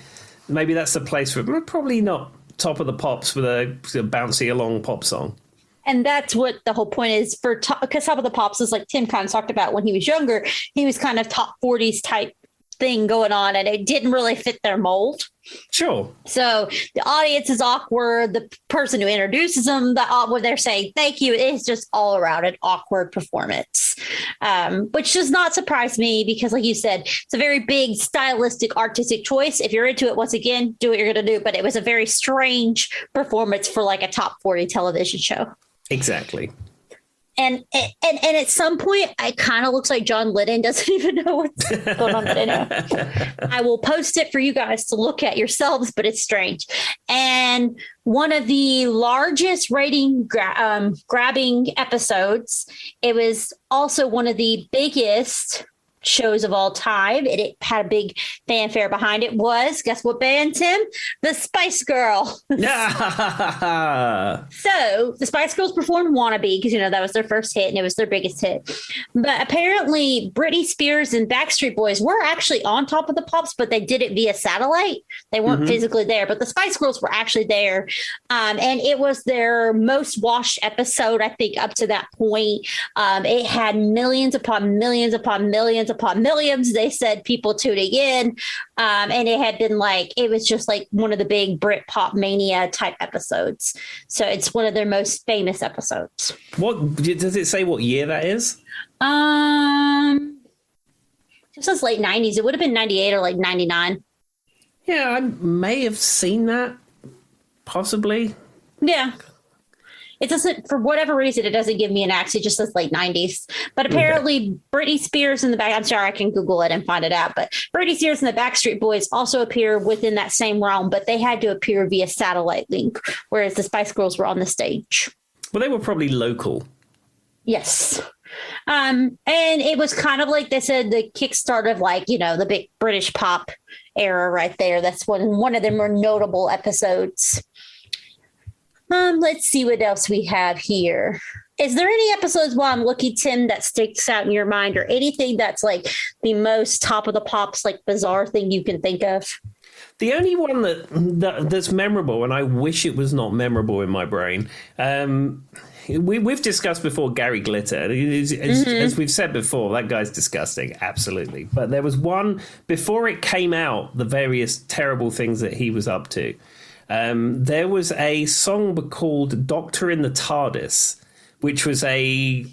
maybe that's the place for it. But probably not Top of the Pops with a bouncy along pop song. And that's what the whole point is for, because Top of the Pops is like Tim kind of talked about when he was younger. He was kind of top 40s type thing going on, and it didn't really fit their mold. Sure. So the audience is awkward. The person who introduces them, when they're saying thank you, it's just all around an awkward performance, which does not surprise me because, like you said, it's a very big stylistic, artistic choice. If you're into it, once again, do what you're going to do. But it was a very strange performance for like a top 40 television show. Exactly. And at some point, it kind of looks like John Lennon doesn't even know what's going on. But anyway, I will post it for you guys to look at yourselves, but it's strange. And one of the largest rating grabbing episodes, it was also one of the biggest shows of all time. It had a big fanfare behind it. Was, guess what band, Tim? The Spice Girl. So the Spice Girls performed Wannabe because, that was their first hit and it was their biggest hit. But apparently Britney Spears and Backstreet Boys were actually on Top of the Pops, but they did it via satellite. They weren't physically there, but the Spice Girls were actually there. And it was their most watched episode, I think, up to that point. It had millions upon millions upon millions upon millions, they said, people tuning in. And it had been it was just like one of the big Brit Pop mania type episodes. So it's one of their most famous episodes. What does it say what year that is? It says late 90s. It would have been 98 or 99. Yeah, I may have seen that. Possibly. Yeah. It doesn't, for whatever reason, it doesn't give me an X. It just says late 90s. But apparently Britney Spears and I'm sorry, I can Google it and find it out. But Britney Spears and the Backstreet Boys also appear within that same realm, but they had to appear via satellite link, whereas the Spice Girls were on the stage. Well, they were probably local. Yes. And it was kind of like they said, the kickstart of the big British pop era right there. That's one of the more notable episodes. Let's see what else we have here. Is there any episodes while I'm looking, Tim, that sticks out in your mind or anything that's the most Top of the Pops, bizarre thing you can think of? The only one that's memorable, and I wish it was not memorable in my brain, we've discussed before Gary Glitter. As we've said before, that guy's disgusting, absolutely. But there was one, before it came out, the various terrible things that he was up to. There was a song called Doctor in the TARDIS, which was a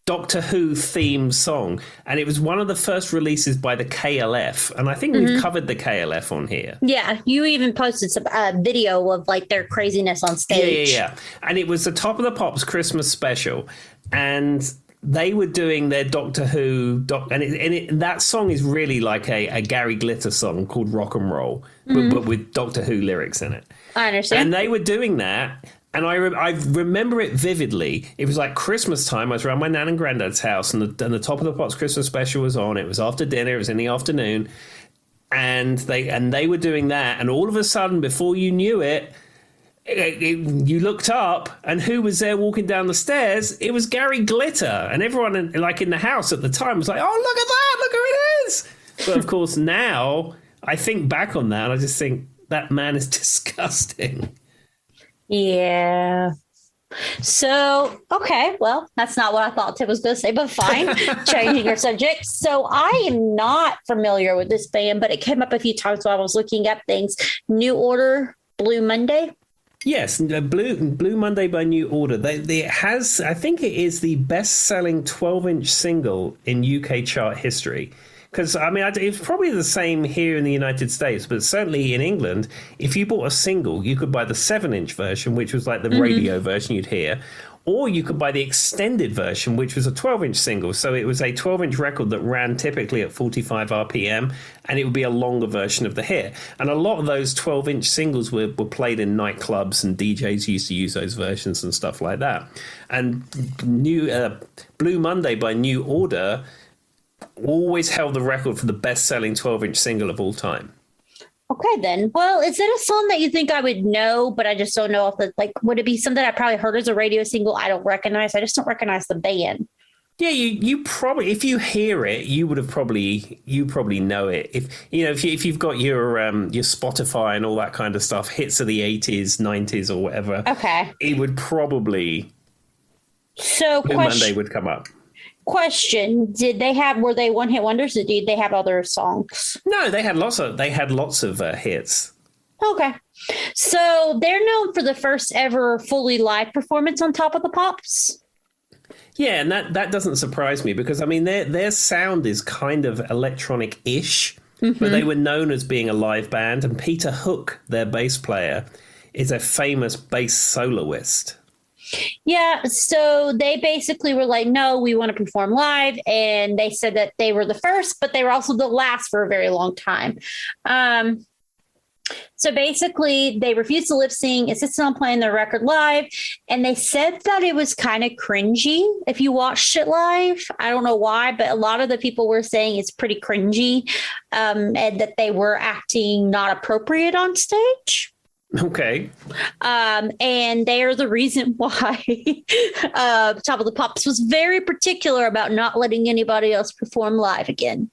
Doctor Who themed song. And it was one of the first releases by the KLF. And I think we've covered the KLF on here. Yeah, you even posted some video of their craziness on stage. Yeah. And it was the Top of the Pops Christmas special. And they were doing their Doctor Who, that song is really like a Gary Glitter song called Rock and Roll, but with Doctor Who lyrics in it. I understand. And they were doing that, and I remember it vividly. It was like Christmas time. I was around my nan and granddad's house, and the Top of the Pops Christmas special was on. It was after dinner. It was in the afternoon, and they were doing that, and all of a sudden, before you knew it, you looked up, and who was there walking down the stairs? It was Gary Glitter, and everyone in the house at the time was like, "Oh, look at that! Look who it is!" But of course, now I think back on that, and I just think that man is disgusting. Yeah. So, okay, well, that's not what I thought Tim was going to say, but fine. Changing our subject. So I am not familiar with this band, but it came up a few times while I was looking up things. New Order, Blue Monday. Yes, Blue Monday by New Order. It has, I think it is the best-selling 12-inch single in UK chart history. Because, it's probably the same here in the United States, but certainly in England, if you bought a single, you could buy the 7-inch version, which was like the radio version you'd hear, or you could buy the extended version, which was a 12-inch single. So it was a 12-inch record that ran typically at 45 RPM, and it would be a longer version of the hit. And a lot of those 12-inch singles were played in nightclubs, and DJs used to use those versions and stuff like that. And Blue Monday by New Order always held the record for the best-selling 12-inch single of all time. Okay, then. Well, is it a song that you think I would know, but I just don't know if it's would it be something I probably heard as a radio single I don't recognize? I just don't recognize the band. Yeah, you probably, if you hear it, you probably know it. If you've got your Spotify and all that kind of stuff, hits of the 80s, 90s or whatever. Okay. It would probably, so Blue Monday would come up. Question: were they one hit wonders, or did they have other songs? No, they had lots of hits. Okay, so they're known for the first ever fully live performance on Top of the Pops. Yeah, and that doesn't surprise me because I mean their sound is kind of electronic-ish, but they were known as being a live band, and Peter Hook, their bass player, is a famous bass soloist. Yeah, so they basically were like, no, we want to perform live. And they said that they were the first, but they were also the last for a very long time. So basically, they refused to lip sync, insisted on playing their record live. And they said that it was kind of cringy if you watched it live. I don't know why, but a lot of the people were saying it's pretty cringy, and that they were acting not appropriate on stage. Okay. And they are the reason why Top of the Pops was very particular about not letting anybody else perform live again.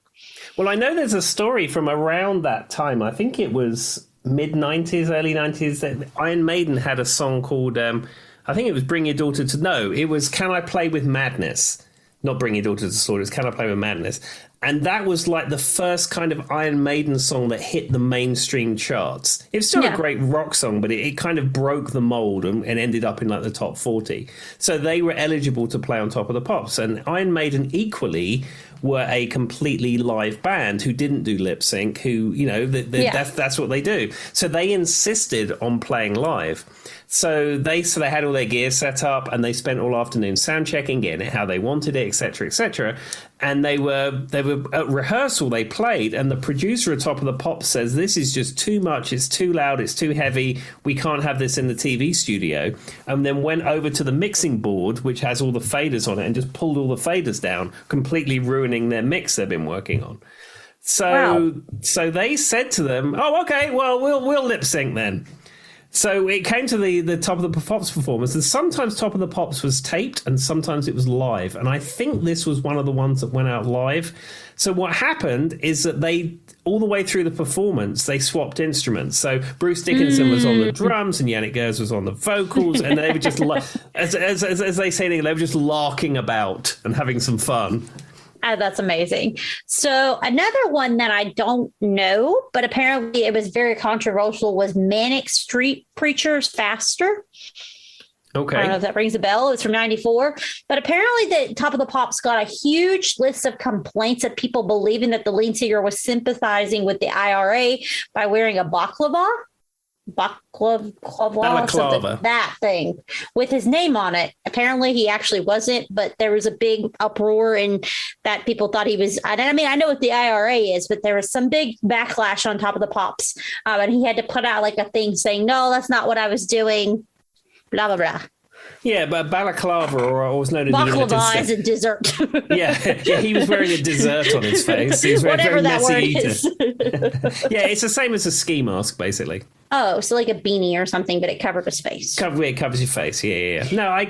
Well, I know there's a story from around that time. I think it was mid-90s, early 90s, that Iron Maiden had a song called, I think it was Bring Your Daughter to... No, it was Can I Play With Madness? Not Bring Your Daughter to Slaughter, it's Can I Play With Madness? And that was like the first kind of Iron Maiden song that hit the mainstream charts. It's still a great rock song, but it kind of broke the mold and ended up in like the top 40. So they were eligible to play on Top of the Pops. And Iron Maiden equally were a completely live band who didn't do lip sync, who, you know, that's what they do. So they insisted on playing live. So they had all their gear set up and they spent all afternoon sound checking, getting it how they wanted it, etc., etc. And they were at rehearsal, they played, and the producer at Top of the Pops says, this is just too much, it's too loud, it's too heavy, we can't have this in the TV studio. And then went over to the mixing board, which has all the faders on it, and just pulled all the faders down, completely ruining their mix they've been working on. So they said to them, oh, okay, well, we'll lip sync then. So it came to the Top of the Pops performance, and sometimes Top of the Pops was taped and sometimes it was live. And I think this was one of the ones that went out live. So what happened is that they, all the way through the performance, they swapped instruments. So Bruce Dickinson was on the drums and Yannick Gers was on the vocals, and they were just, as they say, they were just larking about and having some fun. Oh, that's amazing. So another one that I don't know, but apparently it was very controversial, was Manic Street Preachers Faster. Okay. I don't know if that rings a bell. It's from 94. But apparently the Top of the Pops got a huge list of complaints of people believing that the lead singer was sympathizing with the IRA by wearing a balaclava, that thing with his name on it. Apparently he actually wasn't, but there was a big uproar and that people thought he was. I mean, I know what the IRA is, but there was some big backlash on Top of the Pops, and he had to put out like a thing saying, no, that's not what I was doing, blah blah blah. Yeah, but balaclava, or was known as baklava, is a dessert. yeah, he was wearing a dessert on his face. He was very that messy word eater. Is. Yeah, it's the same as a ski mask, basically. Oh, so like a beanie or something, but it covered his face. It covers your face. Yeah. No,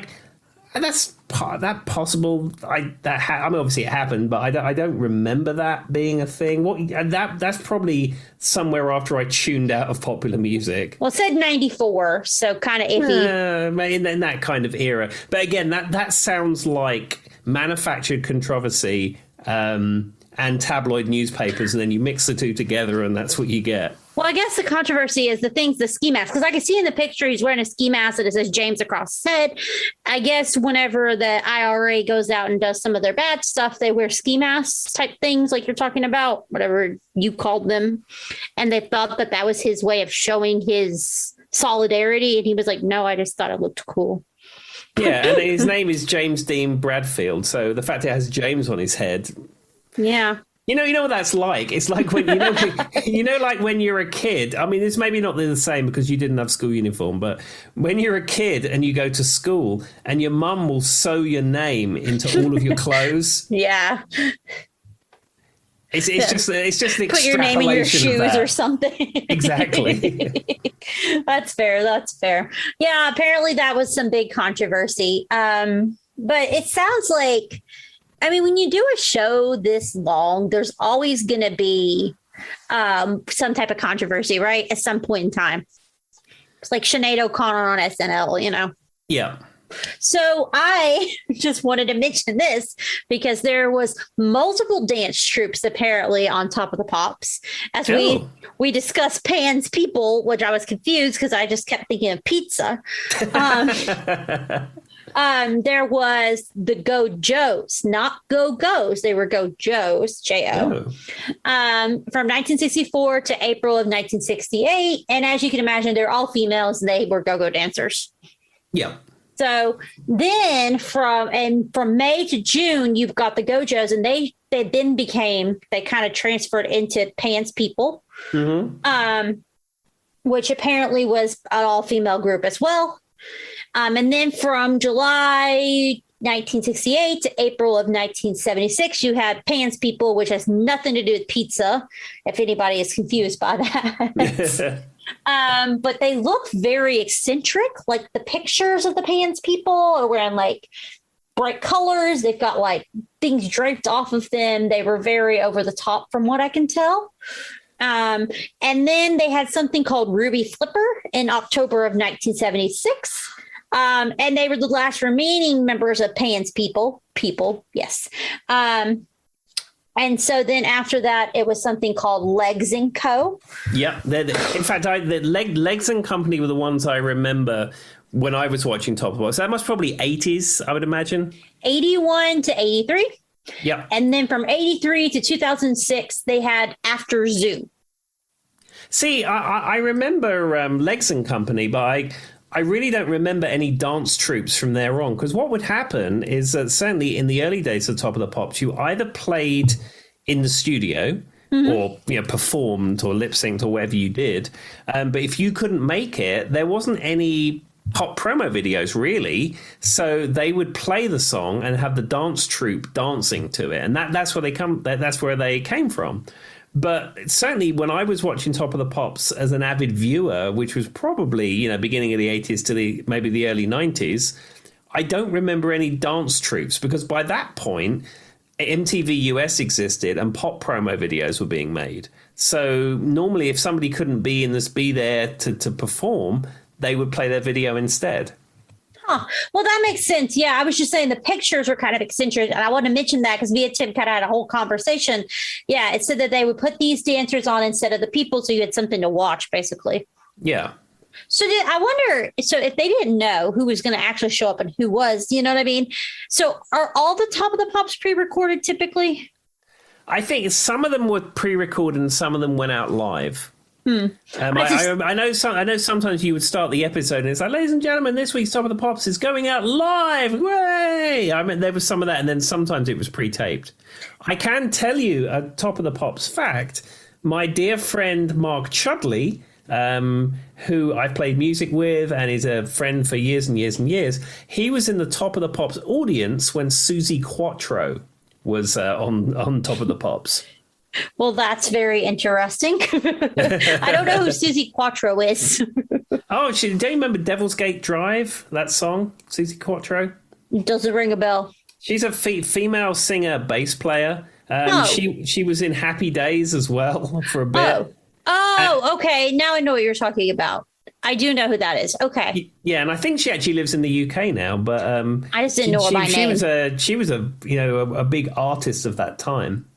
that's possible. I mean, obviously it happened, but I don't remember that being a thing. That's probably somewhere after I tuned out of popular music. Well, it said 94, so kind of iffy. In that kind of era. But again, that sounds like manufactured controversy and tabloid newspapers, and then you mix the two together, and that's what you get. Well, I guess the controversy is the ski mask, because I can see in the picture he's wearing a ski mask that it says James across his head. I guess whenever the IRA goes out and does some of their bad stuff, they wear ski masks type things like you're talking about, whatever you called them. And they thought that was his way of showing his solidarity. And he was like, no, I just thought it looked cool. Yeah, and his name is James Dean Bradfield. So the fact it has James on his head. Yeah. You know what that's like? It's like when like when you're a kid. I mean, it's maybe not the same because you didn't have school uniform, but when you're a kid and you go to school and your mum will sew your name into all of your clothes. Yeah. It's just the extrapolation. Put your name in your shoes or something. Exactly. That's fair. Yeah, apparently that was some big controversy. But it sounds like, I mean, when you do a show this long, there's always going to be some type of controversy, right? At some point in time. It's like Sinead O'Connor on SNL, you know? Yeah. So I just wanted to mention this because there was multiple dance troupes apparently on Top of the Pops. As we discussed Pan's People, which I was confused because I just kept thinking of pizza. There was the Go Joes, not Go Go's. They were Go Joes, J-O, from 1964 to April of 1968. And as you can imagine, they're all females and they were go-go dancers. Yeah. So then from May to June, you've got the Go Joes, and they then they kind of transferred into Pan's People, which apparently was an all-female group as well. And then from July 1968 to April of 1976, you had Pan's People, which has nothing to do with pizza, if anybody is confused by that. But they look very eccentric. Like the pictures of the Pan's People are wearing like bright colors. They've got like things draped off of them. They were very over the top from what I can tell. And then they had something called Ruby Flipper in October of 1976. And they were the last remaining members of Pan's People, yes. And so then after that, it was something called Legs & Co. Yeah. In fact, the Legs & Company were the ones I remember when I was watching Top of the Pops. That must probably 80s, I would imagine. 81 to 83. Yeah. And then from 83 to 2006, they had After Zoo. See, I remember Legs & Company, but I really don't remember any dance troupes from there on, because what would happen is that certainly in the early days of Top of the Pops, you either played in the studio or performed or lip synced or whatever you did. But if you couldn't make it, there wasn't any pop promo videos really. So they would play the song and have the dance troupe dancing to it. And that's where they came from. But certainly when I was watching Top of the Pops as an avid viewer, which was probably, beginning of the 80s to maybe the early 90s, I don't remember any dance troupes, because by that point, MTV US existed and pop promo videos were being made. So normally if somebody couldn't be there to perform, they would play their video instead. Huh. Well, that makes sense. Yeah, I was just saying the pictures were kind of eccentric. And I want to mention that because me and Tim kind of had a whole conversation. Yeah, it said that they would put these dancers on instead of the people, so you had something to watch, basically. Yeah. So I wonder, if they didn't know who was going to actually show up and who was, you know what I mean? So are all the Top of the Pops pre-recorded typically? I think some of them were pre-recorded and some of them went out live. I know sometimes you would start the episode and it's like, ladies and gentlemen, this week's Top of the Pops is going out live. Hooray! I mean, there was some of that, and then sometimes it was pre-taped. I can tell you a Top of the Pops fact. My dear friend Mark Chudley, who I've played music with and is a friend for years and years and years, he was in the Top of the Pops audience when Suzi Quatro was on Top of the Pops. Well, that's very interesting. I don't know who Suzi Quatro is. Oh, don't you remember Devil's Gate Drive, that song, Suzi Quatro? Doesn't ring a bell. She's a female singer, bass player. She was in Happy Days as well for a bit. Okay. Now I know what you're talking about. I do know who that is. Okay. Yeah, and I think she actually lives in the UK now, but I just didn't know her by name. She was a big artist of that time.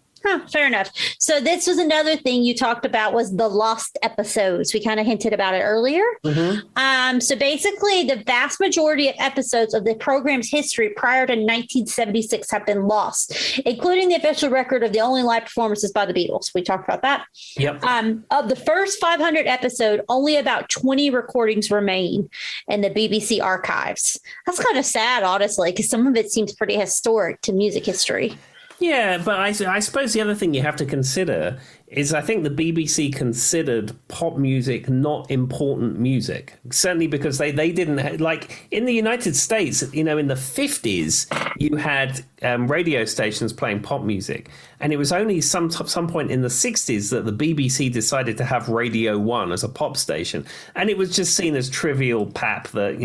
Fair enough. So this was another thing you talked about was the lost episodes. We kind of hinted about it earlier. So basically, the vast majority of episodes of the program's history prior to 1976 have been lost, including the official record of the only live performances by the Beatles. We talked about that. Yep. Of the first 500 episode, only about 20 recordings remain in the BBC archives. That's kind of sad, honestly, because some of it seems pretty historic to music history. Yeah, but I suppose the other thing you have to consider is I think the BBC considered pop music not important music. Certainly because they didn't, like in the United States, in the 50s, you had radio stations playing pop music. And it was only some point in the 60s that the BBC decided to have Radio 1 as a pop station. And it was just seen as trivial pap that,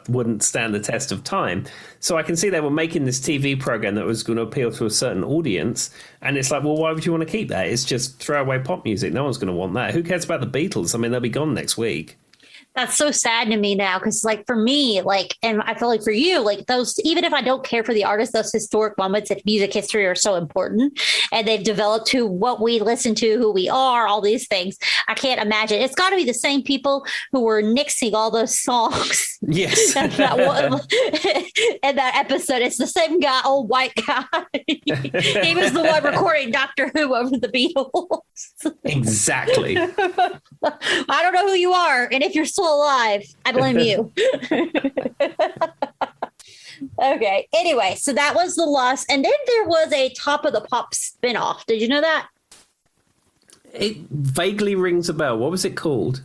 wouldn't stand the test of time. So I can see they were making this TV program that was going to appeal to a certain audience. And it's like, well, why would you want to keep that? It's just throwaway pop music. No one's going to want that. Who cares about the Beatles? I mean, they'll be gone next week. That's so sad to me now because, like, for me, like, and I feel like for you, like, those, even if I don't care for the artist, those historic moments in music history are so important, and they've developed to what we listen to, who we are, all these things. I can't imagine. It's got to be the same people who were nixing all those songs. Yes. in that episode. It's the same guy, old white guy. He was the one recording Doctor Who over the Beatles. Exactly. I don't know who you are, and if you're still alive, I blame you. Okay. Anyway, so that was The Lost, and then there was a Top of the Pop spinoff. Did you know that? It vaguely rings a bell. What was it called?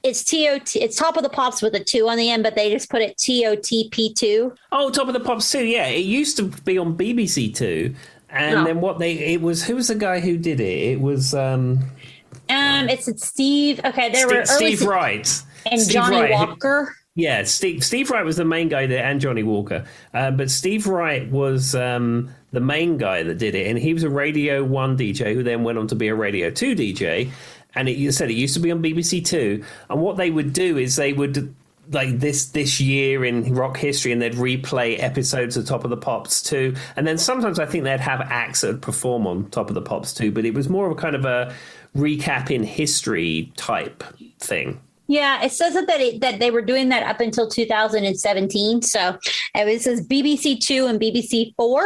It's TOT. It's Top of the Pops with a 2 on the end, but they just put it TOTP2. Oh, Top of the Pops 2. Yeah, it used to be on BBC 2. And then who was the guy who did it? It was it's Steve. Okay, Steve Wright and Steve Johnny Wright. Walker. Yeah, Steve Wright was the main guy there, and Johnny Walker. But Steve Wright was the main guy that did it, and he was a Radio 1 DJ who then went on to be a Radio 2 DJ. And you said it used to be on BBC 2. And what they would do is they would, like, this year in rock history, and they'd replay episodes of Top of the Pops 2. And then sometimes I think they'd have acts that would perform on Top of the Pops 2, but it was more of a kind of a recap in history type thing. Yeah, it says that they were doing that up until 2017. So it says BBC 2 and BBC 4.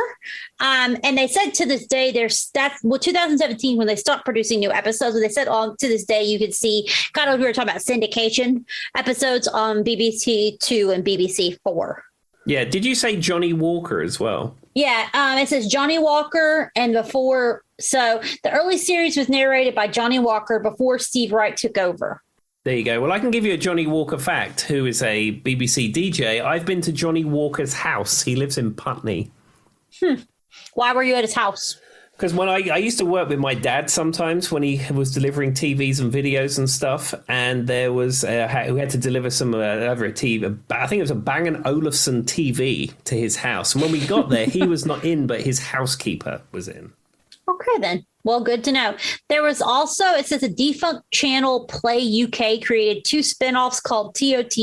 And they said to this day, 2017 when they stopped producing new episodes, they said to this day you could see, kind of, we were talking about syndication episodes on BBC 2 and BBC 4. Yeah. Did you say Johnny Walker as well? Yeah. It says Johnny Walker, and before. So the early series was narrated by Johnny Walker before Steve Wright took over. There you go. Well, I can give you a Johnny Walker fact, who is a BBC DJ. I've been to Johnny Walker's house. He lives in Putney. Why were you at his house? Because when I used to work with my dad sometimes when he was delivering TVs and videos and stuff, and there was we had to deliver some over a TV. I think it was a Bang & Olufsen TV to his house. And when we got there, he was not in, but his housekeeper was in. Okay, then. Well, good to know. There was also, it says, a defunct channel, Play UK, created 2 spinoffs called TOT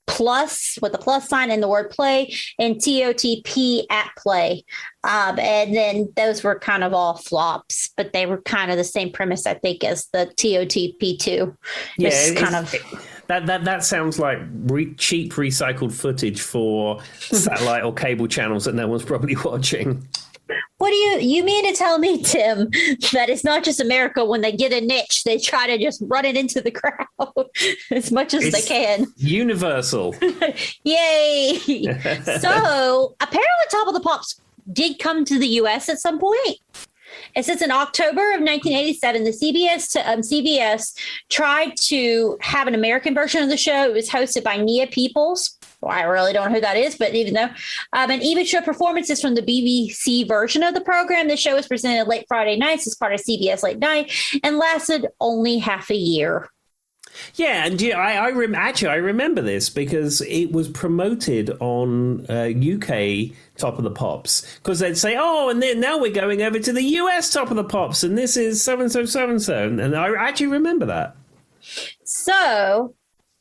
Plus, with the plus sign and the word play, and TOTP at Play. And then those were kind of all flops, but they were kind of the same premise, I think, as the TOTP2. Yeah, that sounds like cheap recycled footage for satellite or cable channels that no one's probably watching. What do you mean to tell me, Tim, that it's not just America? When they get a niche, they try to just run it into the crowd as much as they can. Universal. Yay. So apparently Top of the Pops did come to the U.S. at some point. It says in October of 1987, the CBS tried to have an American version of the show. It was hosted by Nia Peoples. Well, I really don't know who that is, but even though, and even showed performances from the BBC version of the program. The show was presented late Friday nights as part of CBS Late Night and lasted only half a year. Yeah, and I remember this because it was promoted on UK Top of the Pops, because they'd say, oh, and then now we're going over to the US Top of the Pops, and this is so-and-so, so-and-so. And I actually remember that. So,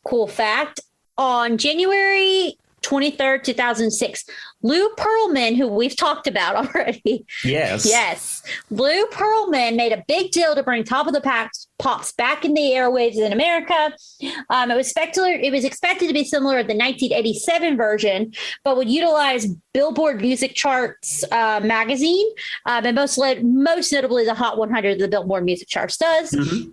cool fact, on January 23rd, 2006, Lou Pearlman, who we've talked about already. Yes. Lou Pearlman made a big deal to bring Top of the Pops back in the airwaves in America. It was expected to be similar to the 1987 version, but would utilize Billboard Music Charts magazine, and most notably the Hot 100 the Billboard Music Charts does. Mm-hmm.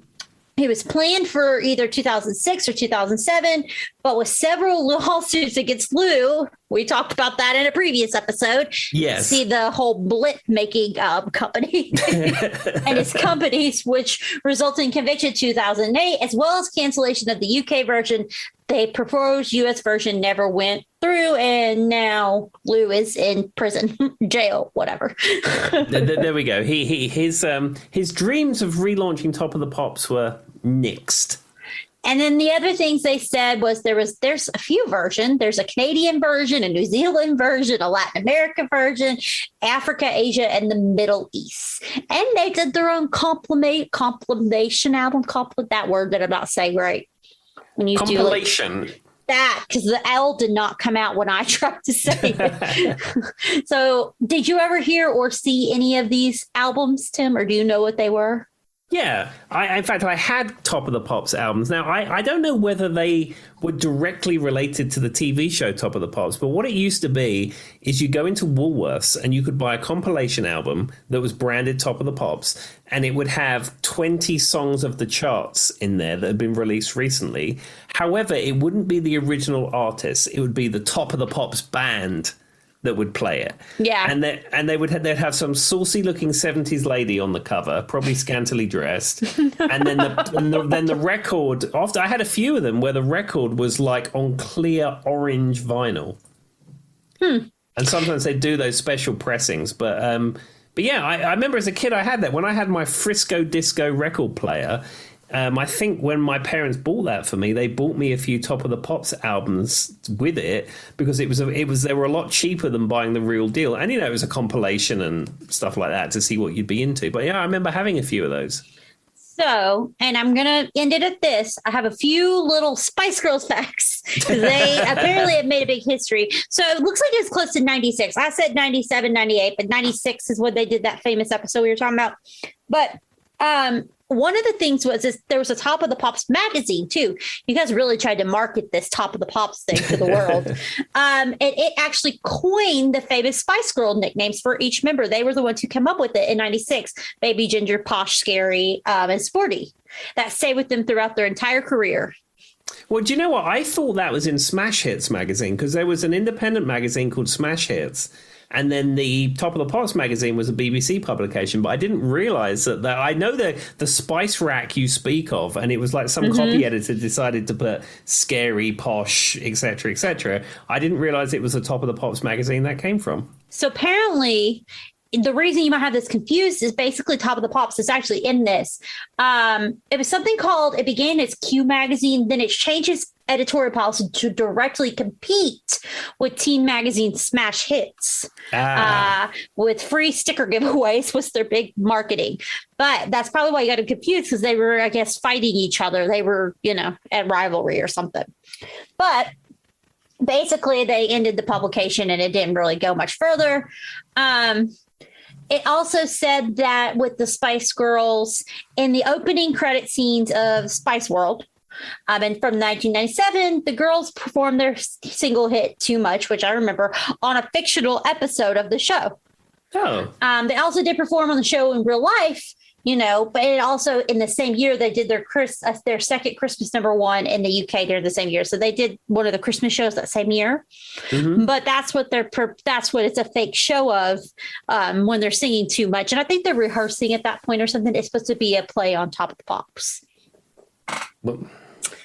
It was planned for either 2006 or 2007, but with several lawsuits against Lou, we talked about that in a previous episode. Yes. See the whole Blit making company and its companies, which resulted in conviction in 2008, as well as cancellation of the UK version. The proposed US version never went through, and now Lou is in prison, jail, whatever. There we go. His dreams of relaunching Top of the Pops were nixed. And then the other things they said was there's a few versions. There's a Canadian version, a New Zealand version, a Latin America version, Africa, Asia, and the Middle East. And they did their own compilation album, that word that I'm not saying right. When you compilation. That, because the L did not come out when I tried to say it. So did you ever hear or see any of these albums, Tim, or do you know what they were? Yeah, in fact, I had Top of the Pops albums. Now, I don't know whether they were directly related to the TV show Top of the Pops, but what it used to be is you go into Woolworths and you could buy a compilation album that was branded Top of the Pops, and it would have 20 songs of the charts in there that had been released recently. However, it wouldn't be the original artist. It would be the Top of the Pops band that would play it. Yeah. They'd have some saucy looking 70s lady on the cover, probably scantily dressed. And then the record, after I had a few of them where the record was like on clear orange vinyl. And sometimes they do those special pressings, but yeah, I remember as a kid I had that. When I had my Frisco Disco record player, I think when my parents bought that for me, they bought me a few Top of the Pops albums with it because they were a lot cheaper than buying the real deal. And, it was a compilation and stuff like that to see what you'd be into. But yeah, I remember having a few of those. So, and I'm going to end it at this. I have a few little Spice Girls facts because they apparently have made a big history. So it looks like it's close to 96. I said 97, 98, but 96 is when they did that famous episode we were talking about. But, one of the things was there was a Top of the Pops magazine, too. You guys really tried to market this Top of the Pops thing to the world. And it actually coined the famous Spice Girl nicknames for each member. They were the ones who came up with it in 96. Baby, Ginger, Posh, Scary, and Sporty. That stayed with them throughout their entire career. Well, do you know what? I thought that was in Smash Hits magazine because there was an independent magazine called Smash Hits. And then the Top of the Pops magazine was a BBC publication, but I didn't realize that I know the Spice Rack you speak of, and it was like some copy editor decided to put Scary, Posh, etc., etc. I didn't realize it was the Top of the Pops magazine that came from. So apparently, the reason you might have this confused is basically Top of the Pops is actually in this. It was something called, it began as Q magazine, then it changed its editorial policy to directly compete with teen magazine Smash Hits. With free sticker giveaways was their big marketing. But that's probably why you got them confused, because they were, I guess, fighting each other. They were, at rivalry or something. But basically, they ended the publication and it didn't really go much further. It also said that with the Spice Girls, in the opening credit scenes of Spice World, and from 1997, the girls performed their single hit "Too Much," which I remember, on a fictional episode of the show. Oh. They also did perform on the show in real life, but it also in the same year they did their second Christmas #1 in the UK during the same year. So they did one of the Christmas shows that same year. Mm-hmm. But that's what it's a fake show of when they're singing Too Much. And I think they're rehearsing at that point or something. It's supposed to be a play on Top of the Pops. Well,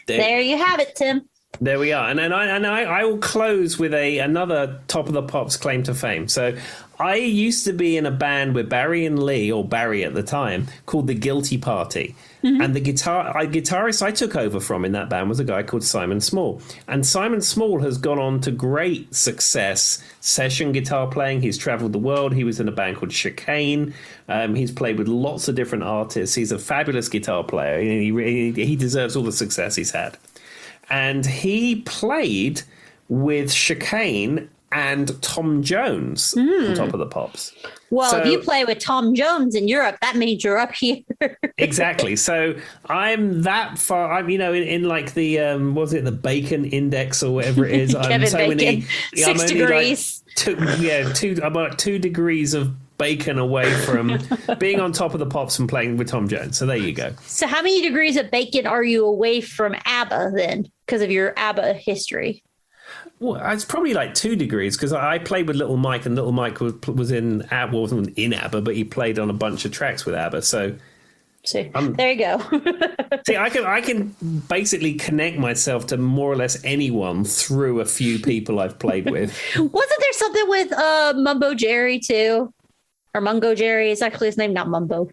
there you have it, Tim. There we are. And then I will close with another Top of the Pops claim to fame. So I used to be in a band with Barry and Lee, or Barry at the time, called The Guilty Party. Mm-hmm. And the guitarist I took over from in that band was a guy called Simon Small. And Simon Small has gone on to great success, session guitar playing. He's traveled the world. He was in a band called Chicane. He's played with lots of different artists. He's a fabulous guitar player. He deserves all the success he's had. And he played with Chicane and Tom Jones on Top of the Pops. Well, if you play with Tom Jones in Europe, that means you're up here. Exactly. So I'm that far. I'm, in like the the Bacon Index or whatever it is. I'm so Bacon. many 6 degrees. I'm about 2 degrees of bacon away from being on Top of the Pops and playing with Tom Jones. So there you go. So how many degrees of bacon are you away from ABBA then, because of your ABBA history? Well, it's probably like 2 degrees, because I played with Little Mike, and Little Mike was in ABBA, wasn't in ABBA, but he played on a bunch of tracks with ABBA. So there you go. See, I can basically connect myself to more or less anyone through a few people I've played with. Wasn't there something with Mumbo Jerry too? Or Mungo Jerry is actually his name, not Mumbo.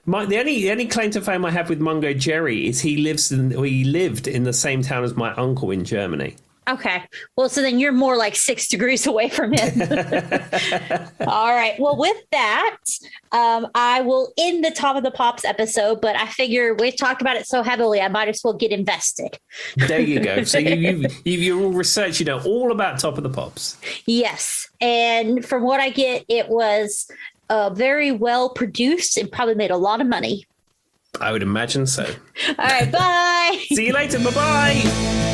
The only claim to fame I have with Mungo Jerry is he lived in the same town as my uncle in Germany. Okay. Well, so then you're more like 6 degrees away from him. All right. Well, with that, I will end the Top of the Pops episode, but I figure we talked about it so heavily, I might as well get invested. There you go. So you're all research, you know, all about Top of the Pops. Yes. And from what I get, it was very well produced and probably made a lot of money. I would imagine so. All right. Bye. See you later. Bye-bye.